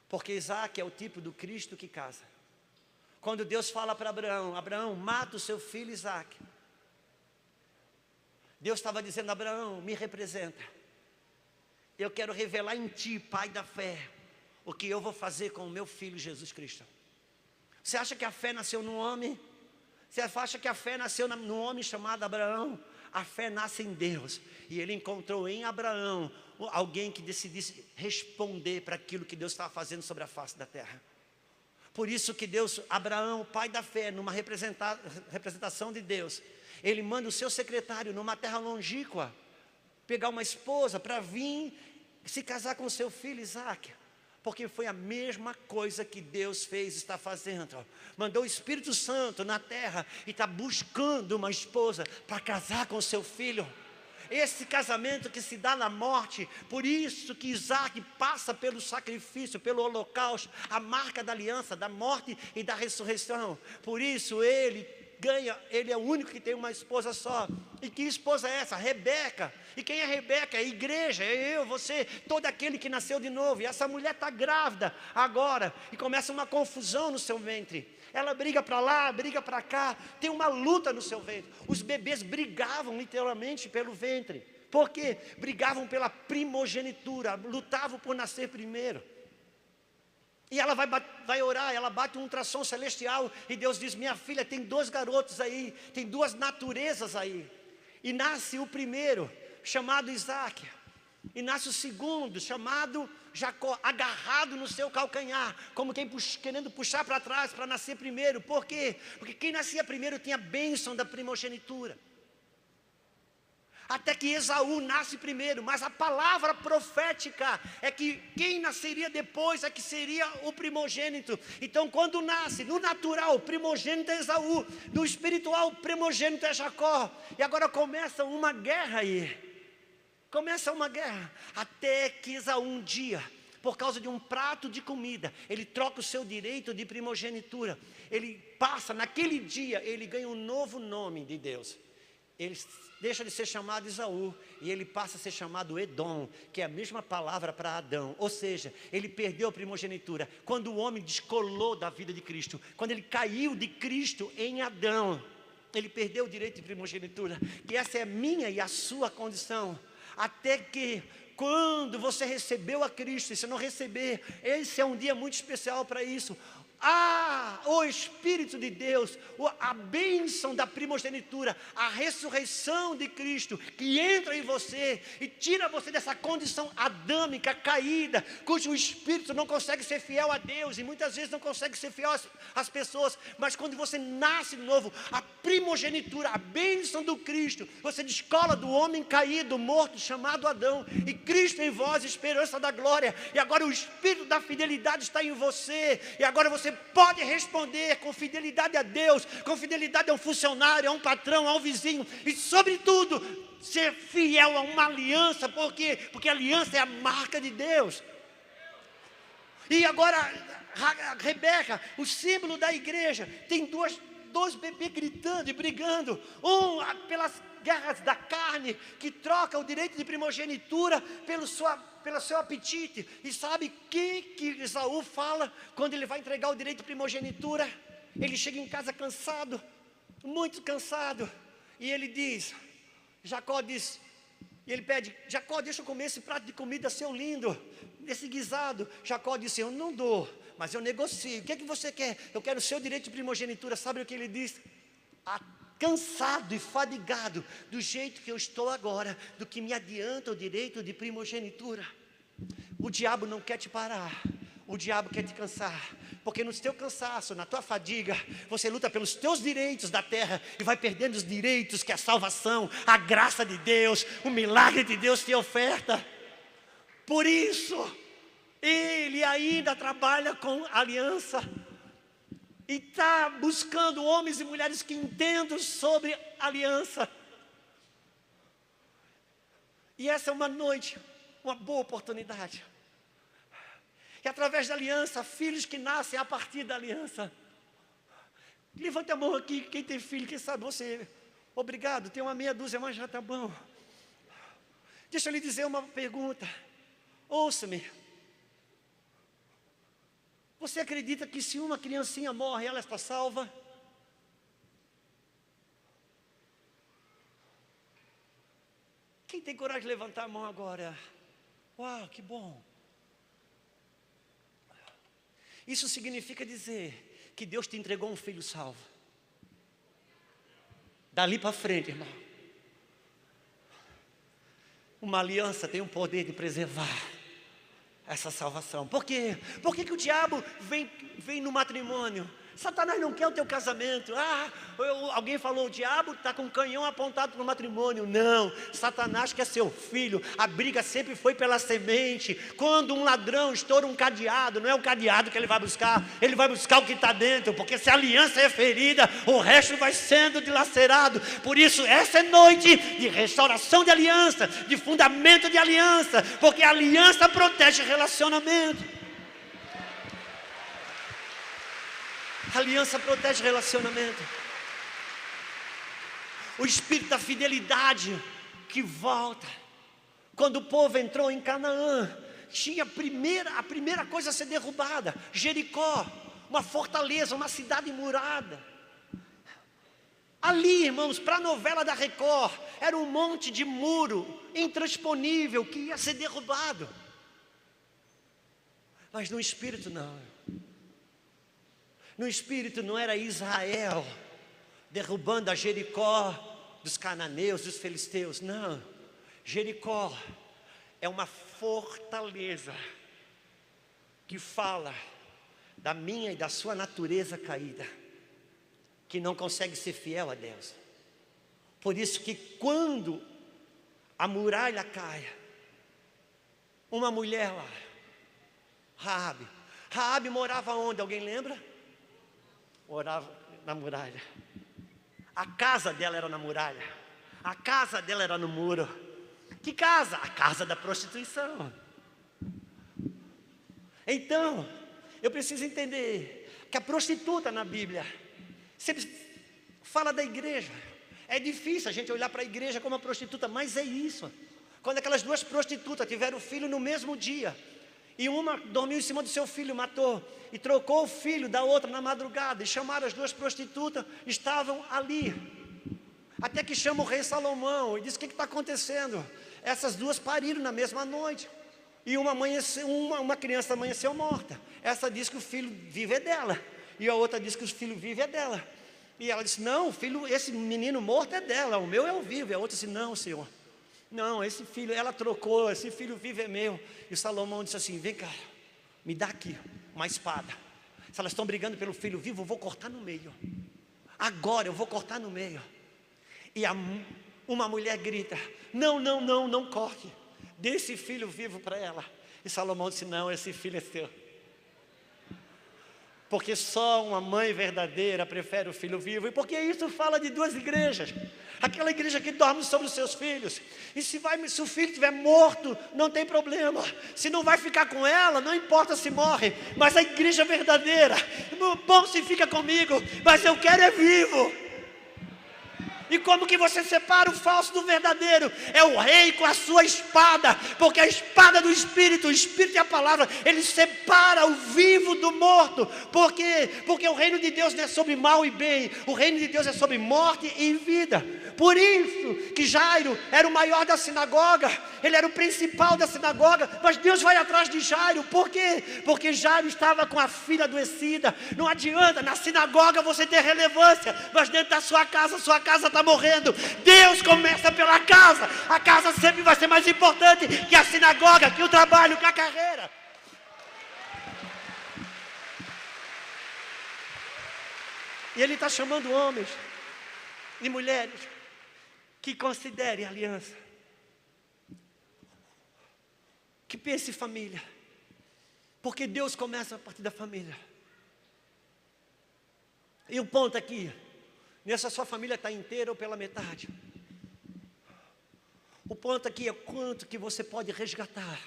Porque Isaac é o tipo do Cristo que casa. Quando Deus fala para Abraão, Abraão, mata o seu filho Isaac, Deus estava dizendo, Abraão, me representa. Eu quero revelar em ti, pai da fé, o que eu vou fazer com o meu filho Jesus Cristo. Você acha que a fé nasceu num homem? Você acha que a fé nasceu num homem chamado Abraão? A fé nasce em Deus. E ele encontrou em Abraão alguém que decidisse responder para aquilo que Deus estava fazendo sobre a face da terra. Por isso que Deus, Abraão, o pai da fé, numa representação de Deus, ele manda o seu secretário numa terra longínqua pegar uma esposa para vir se casar com o seu filho Isaac. Porque foi a mesma coisa que Deus fez, está fazendo. Mandou o Espírito Santo na terra e está buscando uma esposa para casar com o seu filho. Esse casamento que se dá na morte, por isso que Isaac passa pelo sacrifício, pelo holocausto, a marca da aliança, da morte e da ressurreição. Por isso ele é o único que tem uma esposa só. E que esposa é essa? Rebeca. E quem é Rebeca? É a igreja, é eu, você, todo aquele que nasceu de novo. E essa mulher está grávida agora, e começa uma confusão no seu ventre. Ela briga para lá, briga para cá, tem uma luta no seu ventre. Os bebês brigavam literalmente pelo ventre. Por quê? Brigavam pela primogenitura, lutavam por nascer primeiro. E ela vai orar, ela bate um ultrassom celestial, e Deus diz, minha filha, tem 2 garotos aí, tem 2 naturezas aí. E nasce o primeiro, chamado Isaac, e nasce o segundo, chamado Jacó, agarrado no seu calcanhar, como quem querendo puxar para trás, para nascer primeiro. Por quê? Porque quem nascia primeiro tinha a bênção da primogenitura. Até que Esaú nasce primeiro, mas a palavra profética é que quem nasceria depois é que seria o primogênito. Então quando nasce, no natural, o primogênito é Esaú, no espiritual, o primogênito é Jacó. E agora começa uma guerra aí, começa uma guerra, até que Esaú um dia, por causa de um prato de comida, ele troca o seu direito de primogenitura. Ele passa, naquele dia, ele ganha um novo nome de Deus. Ele deixa de ser chamado Esaú e ele passa a ser chamado Edom, que é a mesma palavra para Adão. Ou seja, ele perdeu a primogenitura. Quando o homem descolou da vida de Cristo, quando ele caiu de Cristo em Adão, ele perdeu o direito de primogenitura, que essa é a minha e a sua condição, até que quando você recebeu a Cristo, e se não receber, esse é um dia muito especial para isso. O Espírito de Deus, a bênção da primogenitura, a ressurreição de Cristo, que entra em você e tira você dessa condição adâmica, caída, cujo Espírito não consegue ser fiel a Deus, e muitas vezes não consegue ser fiel às pessoas, mas quando você nasce de novo, a primogenitura, a bênção do Cristo, você descola do homem caído, morto, chamado Adão, e Cristo em vós, esperança da glória, e agora o Espírito da fidelidade está em você, e agora você pode responder com fidelidade a Deus, com fidelidade a um funcionário, a um patrão, a um vizinho, e sobretudo, ser fiel a uma aliança, porque a aliança é a marca de Deus. E agora, Rebeca, o símbolo da igreja, tem dois bebês gritando e brigando, pelas guerras da carne, que troca o direito de primogenitura pelo seu apetite. E sabe que Esaú fala quando ele vai entregar o direito de primogenitura? Ele chega em casa cansado, muito cansado, e ele diz, Jacó diz, e ele pede, Jacó, deixa eu comer esse prato de comida seu lindo, esse guisado. Jacó disse, eu não dou, mas eu negocio. O que é que você quer? Eu quero o seu direito de primogenitura. Sabe o que ele diz? Cansado e fadigado do jeito que eu estou agora, do que me adianta o direito de primogenitura. O diabo não quer te parar, o diabo quer te cansar, porque no teu cansaço, na tua fadiga, você luta pelos teus direitos da terra e vai perdendo os direitos que a salvação, a graça de Deus, o milagre de Deus te oferta. Por isso, ele ainda trabalha com aliança e está buscando homens e mulheres que entendam sobre aliança. E essa é uma noite, uma boa oportunidade. E através da aliança, filhos que nascem a partir da aliança. Levante a mão aqui, quem tem filho, quem sabe você. Obrigado, tem uma meia dúzia, mas já está bom. Deixa eu lhe dizer uma pergunta. Ouça-me. Você acredita que se uma criancinha morre, ela está salva? Quem tem coragem de levantar a mão agora? Uau, que bom. Isso significa dizer que Deus te entregou um filho salvo. Dali para frente, irmão, uma aliança tem o poder de preservar essa salvação. Por quê? Por que o diabo vem no matrimônio? Satanás não quer o teu casamento. Alguém falou, o diabo está com um canhão apontado para o matrimônio. Não, Satanás quer seu filho. A briga sempre foi pela semente. Quando um ladrão estoura um cadeado, não é o cadeado que ele vai buscar, ele vai buscar o que está dentro, porque se a aliança é ferida, o resto vai sendo dilacerado. Por isso, essa é noite de restauração de aliança, de fundamento de aliança, porque a aliança protege relacionamento. A aliança protege relacionamento. O espírito da fidelidade que volta. Quando o povo entrou em Canaã, tinha a primeira coisa a ser derrubada, Jericó, uma fortaleza, uma cidade murada. Ali, irmãos, para a novela da Record, era um monte de muro intransponível que ia ser derrubado. Mas no espírito não. No espírito não era Israel derrubando a Jericó dos cananeus, dos filisteus, não. Jericó é uma fortaleza que fala da minha e da sua natureza caída, que não consegue ser fiel a Deus. Por isso que quando a muralha cai, uma mulher lá, Raabe morava onde? Alguém lembra? Morava na muralha. A casa dela era na muralha. A casa dela era no muro. Que casa? A casa da prostituição. Então, eu preciso entender que a prostituta na Bíblia sempre fala da igreja. É difícil a gente olhar para a igreja como uma prostituta, mas é isso. Quando aquelas duas prostitutas tiveram filho no mesmo dia, e uma dormiu em cima do seu filho, matou, e trocou o filho da outra na madrugada, e chamaram as duas prostitutas, estavam ali. Até que chama o rei Salomão e diz: o que está acontecendo? Essas duas pariram na mesma noite. E uma criança amanheceu morta. Essa diz que o filho vivo é dela. E a outra diz que o filho vivo é dela. E ela disse: não, esse menino morto é dela, o meu é o vivo. E a outra disse: não, senhor. Não, esse filho, ela trocou, esse filho vivo é meu. E o Salomão disse assim: vem cá, me dá aqui uma espada. Se elas estão brigando pelo filho vivo, eu vou cortar no meio. Agora eu vou cortar no meio. E uma mulher grita: não, não, não, não corte. Dê esse filho vivo para ela. E Salomão disse: não, esse filho é seu. Porque só uma mãe verdadeira prefere o filho vivo. E porque isso fala de duas igrejas. Aquela igreja que dorme sobre os seus filhos. E se o filho estiver morto, não tem problema. Se não vai ficar com ela, não importa se morre. Mas a igreja verdadeira: bom se fica comigo, mas eu quero é vivo. E como que você separa o falso do verdadeiro? É o rei com a sua espada, porque a espada do Espírito, o Espírito e a palavra, ele separa o vivo do morto. Por quê? Porque o reino de Deus não é sobre mal e bem, o reino de Deus é sobre morte e vida. Por isso que Jairo era o maior da sinagoga, ele era o principal da sinagoga, mas Deus vai atrás de Jairo. Por quê? Porque Jairo estava com a filha adoecida. Não adianta, na sinagoga você ter relevância, mas dentro da sua casa está morrendo. Deus começa pela casa. A casa sempre vai ser mais importante que a sinagoga, que o trabalho, que a carreira. E ele está chamando homens e mulheres que considerem a aliança, que pense em família, porque Deus começa a partir da família. E o ponto aqui, nessa sua família está inteira ou pela metade. O ponto aqui é quanto que você pode resgatar.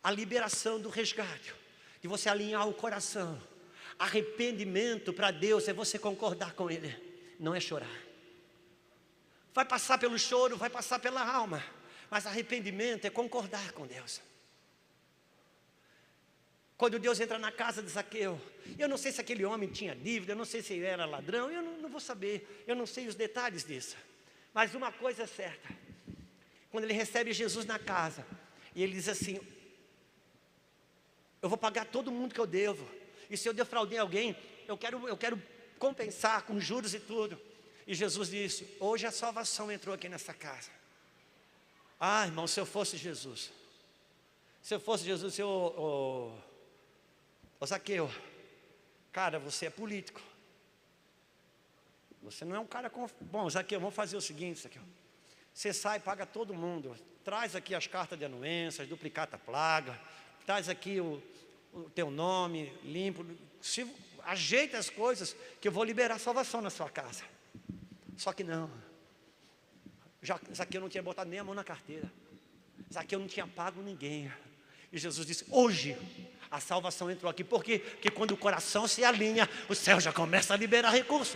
A liberação do resgate, de você alinhar o coração. Arrependimento para Deus é você concordar com Ele, não é chorar. Vai passar pelo choro, vai passar pela alma, mas arrependimento é concordar com Deus. Quando Deus entra na casa de Zaqueu, eu não sei se aquele homem tinha dívida, eu não sei se ele era ladrão, eu não vou saber, eu não sei os detalhes disso. Mas uma coisa é certa: quando ele recebe Jesus na casa, e ele diz assim: eu vou pagar todo mundo que eu devo, e se eu defraudei alguém, eu quero compensar com juros e tudo. E Jesus disse: hoje a salvação entrou aqui nessa casa. Ah, irmão, se eu fosse Jesus, Zaqueu, cara, você é político, você não é um cara bom, Zaqueu, vamos fazer o seguinte, Zaqueu, você sai, paga todo mundo, traz aqui as cartas de anuências, duplicata plaga, traz aqui o teu nome limpo, ajeita as coisas, que eu vou liberar a salvação na sua casa. Só que não, Zaqueu não tinha botado nem a mão na carteira, Zaqueu não tinha pago ninguém. E Jesus disse: hoje a salvação entrou aqui. Por quê? Porque quando o coração se alinha, o céu já começa a liberar recurso.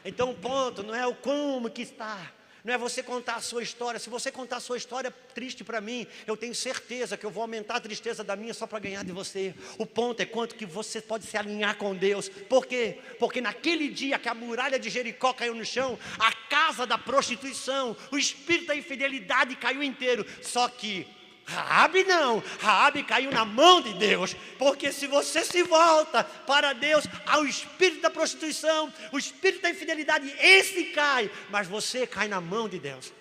Então o ponto não é o como que está, não é você contar a sua história. Se você contar a sua história triste para mim, eu tenho certeza que eu vou aumentar a tristeza da minha só para ganhar de você. O ponto é quanto que você pode se alinhar com Deus. Por quê? Porque naquele dia que a muralha de Jericó caiu no chão, a casa da prostituição, o espírito da infidelidade caiu inteiro. Só que Raabe não, Raabe caiu na mão de Deus. Porque se você se volta para Deus, ao espírito da prostituição, o espírito da infidelidade, esse cai, mas você cai na mão de Deus.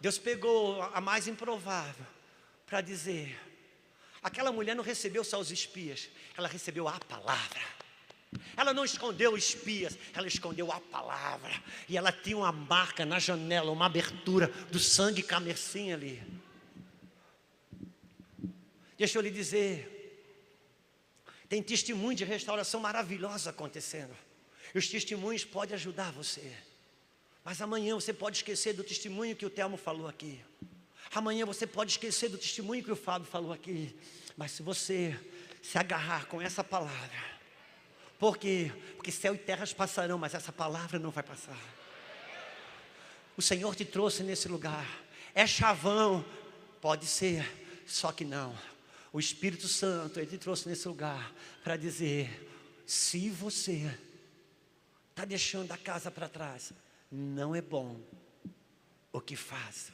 Deus pegou a mais improvável para dizer: aquela mulher não recebeu só os espias, ela recebeu a palavra. Ela não escondeu espias, ela escondeu a palavra. E ela tinha uma marca na janela, uma abertura do sangue carmesim ali. Deixa eu lhe dizer, tem testemunho de restauração maravilhosa acontecendo. E os testemunhos podem ajudar você. Mas amanhã você pode esquecer do testemunho que o Telmo falou aqui. Amanhã você pode esquecer do testemunho que o Fábio falou aqui. Mas se você se agarrar com essa palavra, por quê? Porque céu e terras passarão, mas essa palavra não vai passar. O Senhor te trouxe nesse lugar. É chavão? Pode ser, só que não. O Espírito Santo, Ele te trouxe nesse lugar para dizer: se você está deixando a casa para trás. Não é bom o que faz.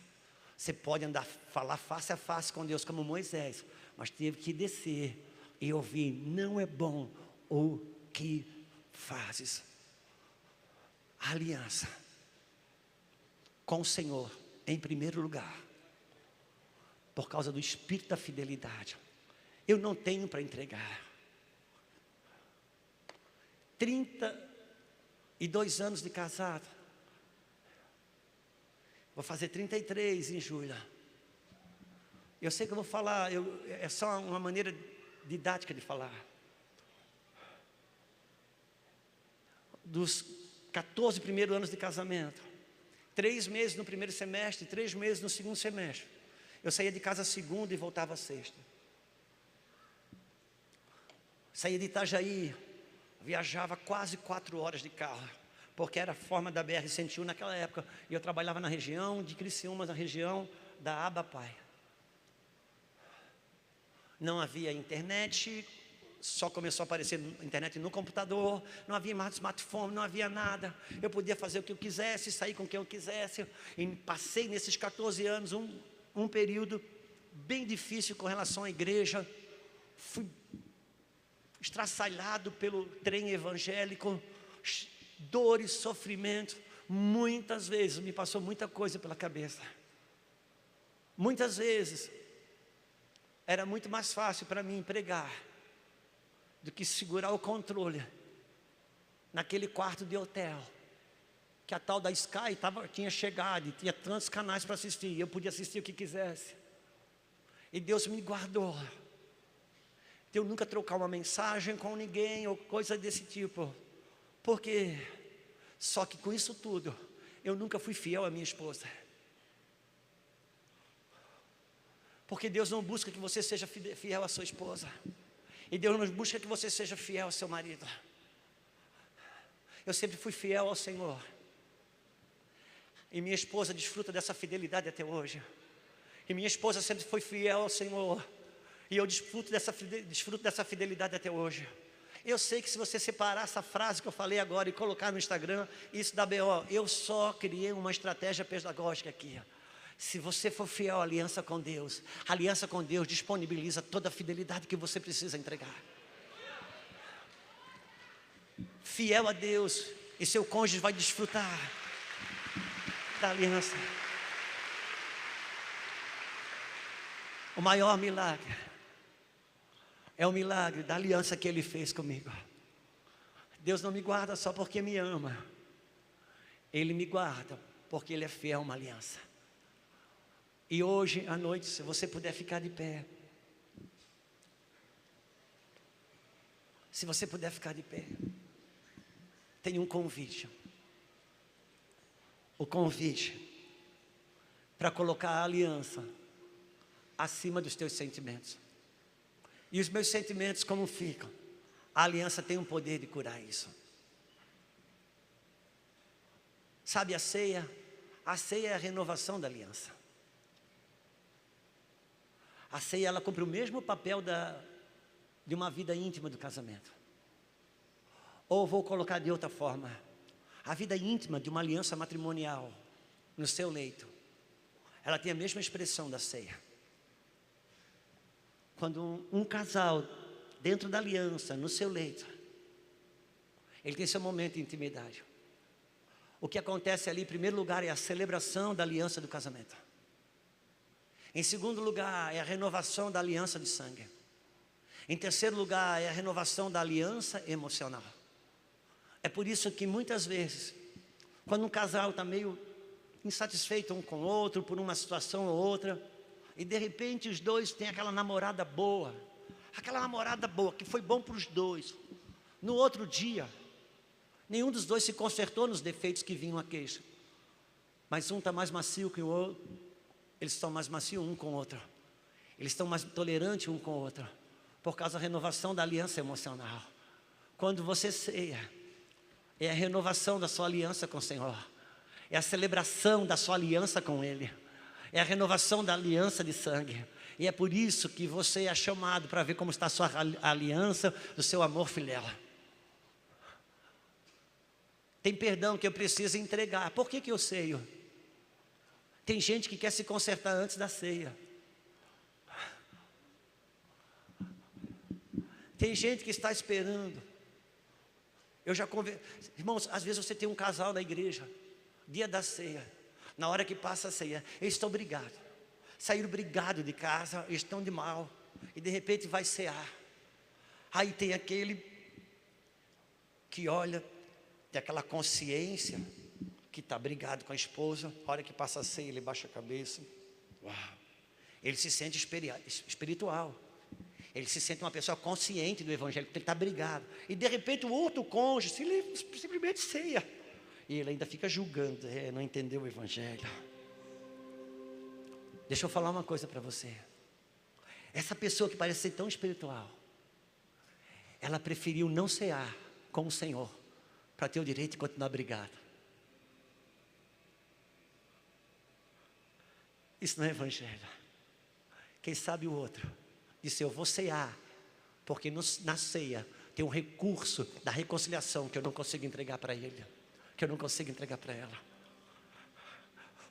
Você pode falar face a face com Deus como Moisés, mas teve que descer e ouvir: não é bom o que fazes. A aliança com o Senhor em primeiro lugar, por causa do espírito da fidelidade. Eu não tenho para entregar. 32 anos de casado. Vou fazer 33 em julho. Eu sei que eu vou falar, é só uma maneira didática de falar. Dos 14 primeiros anos de casamento, 3 meses no primeiro semestre, 3 meses no segundo semestre. Eu saía de casa segunda e voltava sexta. Saía de Itajaí, viajava quase 4 horas de carro, porque era a forma da BR-101 naquela época. E eu trabalhava na região de Criciúma, na região da Abapai. Não havia internet, só começou a aparecer internet no computador, não havia mais smartphone, não havia nada. Eu podia fazer o que eu quisesse, sair com quem eu quisesse. E passei nesses 14 anos um período bem difícil com relação à igreja. Fui estraçalhado pelo trem evangélico, dores, sofrimento. Muitas vezes me passou muita coisa pela cabeça. Muitas vezes era muito mais fácil para mim pregar do que segurar o controle naquele quarto de hotel, que a tal da Sky tinha chegado e tinha tantos canais para assistir, e eu podia assistir o que quisesse. E Deus me guardou de eu nunca trocar uma mensagem com ninguém ou coisa desse tipo. Porque só que com isso tudo eu nunca fui fiel à minha esposa. Porque Deus não busca que você seja fiel à sua esposa, e Deus não busca que você seja fiel ao seu marido. Eu sempre fui fiel ao Senhor, e minha esposa desfruta dessa fidelidade até hoje. E minha esposa sempre foi fiel ao Senhor, e eu desfruto dessa fidelidade até hoje. Eu sei que se você separar essa frase que eu falei agora e colocar no Instagram, isso dá BO. Eu só criei uma estratégia pedagógica aqui. Se você for fiel à aliança com Deus, a aliança com Deus disponibiliza toda a fidelidade que você precisa entregar. Fiel a Deus, e seu cônjuge vai desfrutar da aliança. O maior milagre é o milagre da aliança que Ele fez comigo. Deus não me guarda só porque me ama. Ele me guarda porque Ele é fiel a uma aliança. E hoje à noite, se você puder ficar de pé. Se você puder ficar de pé. Tem um convite. O convite para colocar a aliança acima dos teus sentimentos. E os meus sentimentos como ficam? A aliança tem um poder de curar isso. Sabe a ceia? A ceia é a renovação da aliança. A ceia, ela cumpre o mesmo papel de uma vida íntima do casamento. Ou vou colocar de outra forma, a vida íntima de uma aliança matrimonial no seu leito, ela tem a mesma expressão da ceia. Quando um casal, dentro da aliança, no seu leito, ele tem seu momento de intimidade. O que acontece ali, em primeiro lugar, é a celebração da aliança do casamento. Em segundo lugar, é a renovação da aliança de sangue. Em terceiro lugar, é a renovação da aliança emocional. É por isso que muitas vezes, quando um casal está meio insatisfeito um com o outro, por uma situação ou outra, e de repente os dois têm aquela namorada boa, que foi bom para os dois. No outro dia, nenhum dos dois se consertou nos defeitos que vinham a queixa, mas um está mais macio que o outro. Eles estão mais macios um com o outro. Eles estão mais tolerantes um com o outro, por causa da renovação da aliança emocional. Quando você ceia, é a renovação da sua aliança com o Senhor, é a celebração da sua aliança com Ele, é a renovação da aliança de sangue. E é por isso que você é chamado para ver como está a sua aliança, do seu amor filial. Tem perdão que eu preciso entregar. Por que eu ceio? Tem gente que quer se consertar antes da ceia. Tem gente que está esperando. Irmãos, às vezes você tem um casal na igreja, dia da ceia, na hora que passa a ceia, eles estão brigados. Saíram brigados de casa, eles estão de mal, e de repente vai cear. Aí tem aquele que olha, tem aquela consciência, que está brigado com a esposa, a hora que passa a ceia, ele baixa a cabeça. Uau. Ele se sente espiritual. Ele se sente uma pessoa consciente do evangelho, porque ele está brigado. E de repente o outro cônjuge simplesmente ceia. E ele ainda fica julgando, não entendeu o evangelho. Deixa eu falar uma coisa para você. Essa pessoa que parece ser tão espiritual, ela preferiu não cear com o Senhor, para ter o direito de continuar brigado. Isso não é evangelho. Quem sabe o outro disse: eu vou cear, porque na ceia tem um recurso da reconciliação que eu não consigo entregar para ele, que eu não consigo entregar para ela.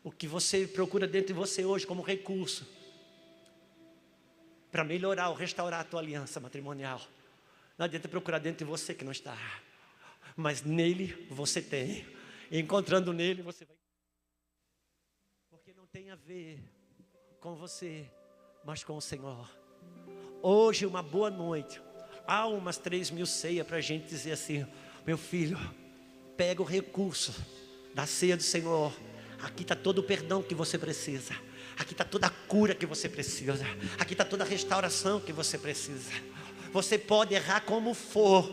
O que você procura dentro de você hoje como recurso para melhorar ou restaurar a tua aliança matrimonial, não adianta procurar dentro de você que não está, mas nele você tem. E encontrando nele você vai, porque não tem a ver com você, mas com o Senhor. Hoje uma boa noite. Há umas 3.000 ceias para a gente dizer assim: meu filho, pega o recurso da ceia do Senhor. Aqui está todo o perdão que você precisa. Aqui está toda a cura que você precisa. Aqui está toda a restauração que você precisa. Você pode errar como for.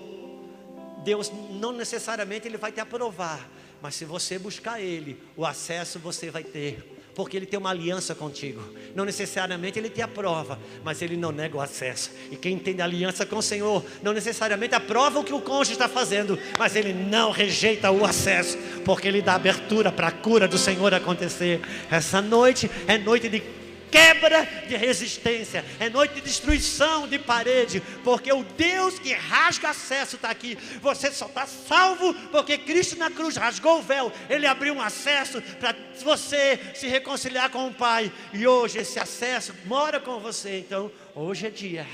Deus não necessariamente Ele vai te aprovar, mas se você buscar Ele, o acesso você vai ter. Porque Ele tem uma aliança contigo. Não necessariamente Ele te aprova, mas Ele não nega o acesso. E quem tem aliança com o Senhor, não necessariamente aprova o que o cônjuge está fazendo, mas Ele não rejeita o acesso, porque Ele dá abertura para a cura do Senhor acontecer. Essa noite é noite de quebra de resistência, é noite de destruição de parede, porque o Deus que rasga acesso está aqui. Você só está salvo porque Cristo na cruz rasgou o véu. Ele abriu um acesso para você se reconciliar com o Pai, e hoje esse acesso mora com você. Então hoje é dia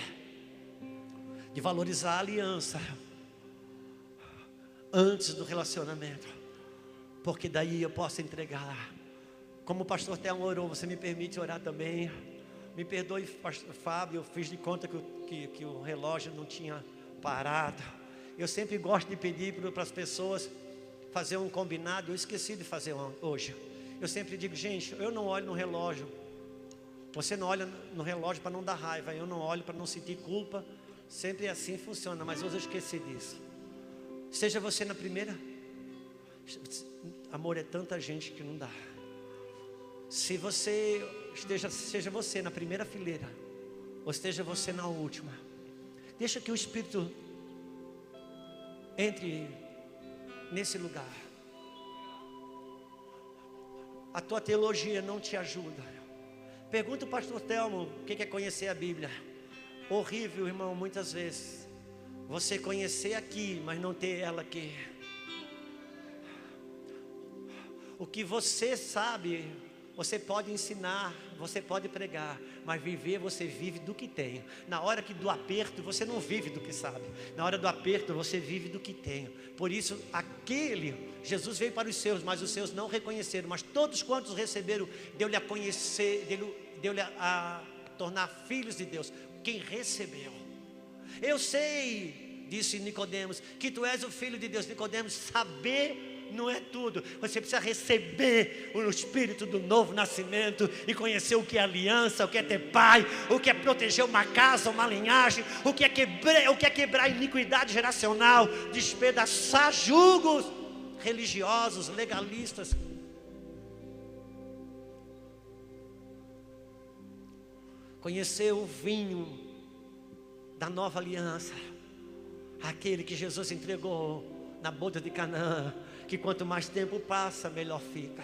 de valorizar a aliança antes do relacionamento, porque daí eu posso entregar. Como o pastor Theo orou, você me permite orar também? Me perdoe, pastor Fábio, eu fiz de conta que o relógio não tinha parado. Eu sempre gosto de pedir para as pessoas fazer um combinado. Eu esqueci de fazer hoje. Eu sempre digo: gente, eu não olho no relógio. Você não olha no relógio para não dar raiva. Eu não olho para não sentir culpa. Sempre assim funciona, mas hoje eu esqueci disso. Seja você na primeira. Amor, é tanta gente que não dá. Se você seja você na primeira fileira, ou esteja você na última, deixa que o Espírito entre nesse lugar. A tua teologia não te ajuda. Pergunta o pastor Telmo o que é conhecer a Bíblia. Horrível, irmão, muitas vezes você conhecer aqui, mas não ter ela aqui. O que você sabe, você pode ensinar, você pode pregar, mas viver, você vive do que tem. Na hora do aperto, você não vive do que sabe. Na hora do aperto, você vive do que tem. Por isso, Jesus veio para os seus, mas os seus não reconheceram. Mas todos quantos receberam, deu-lhe a conhecer, deu-lhe a tornar filhos de Deus. Quem recebeu. Eu sei, disse Nicodemos, que tu és o Filho de Deus. Nicodemos, saber não é tudo. Você precisa receber o Espírito do novo nascimento e conhecer o que é aliança, o que é ter pai, o que é proteger uma casa, uma linhagem, o que é quebrar a iniquidade geracional, despedaçar julgos religiosos, legalistas. Conhecer o vinho da nova aliança, aquele que Jesus entregou na boda de Canaã, que quanto mais tempo passa, melhor fica.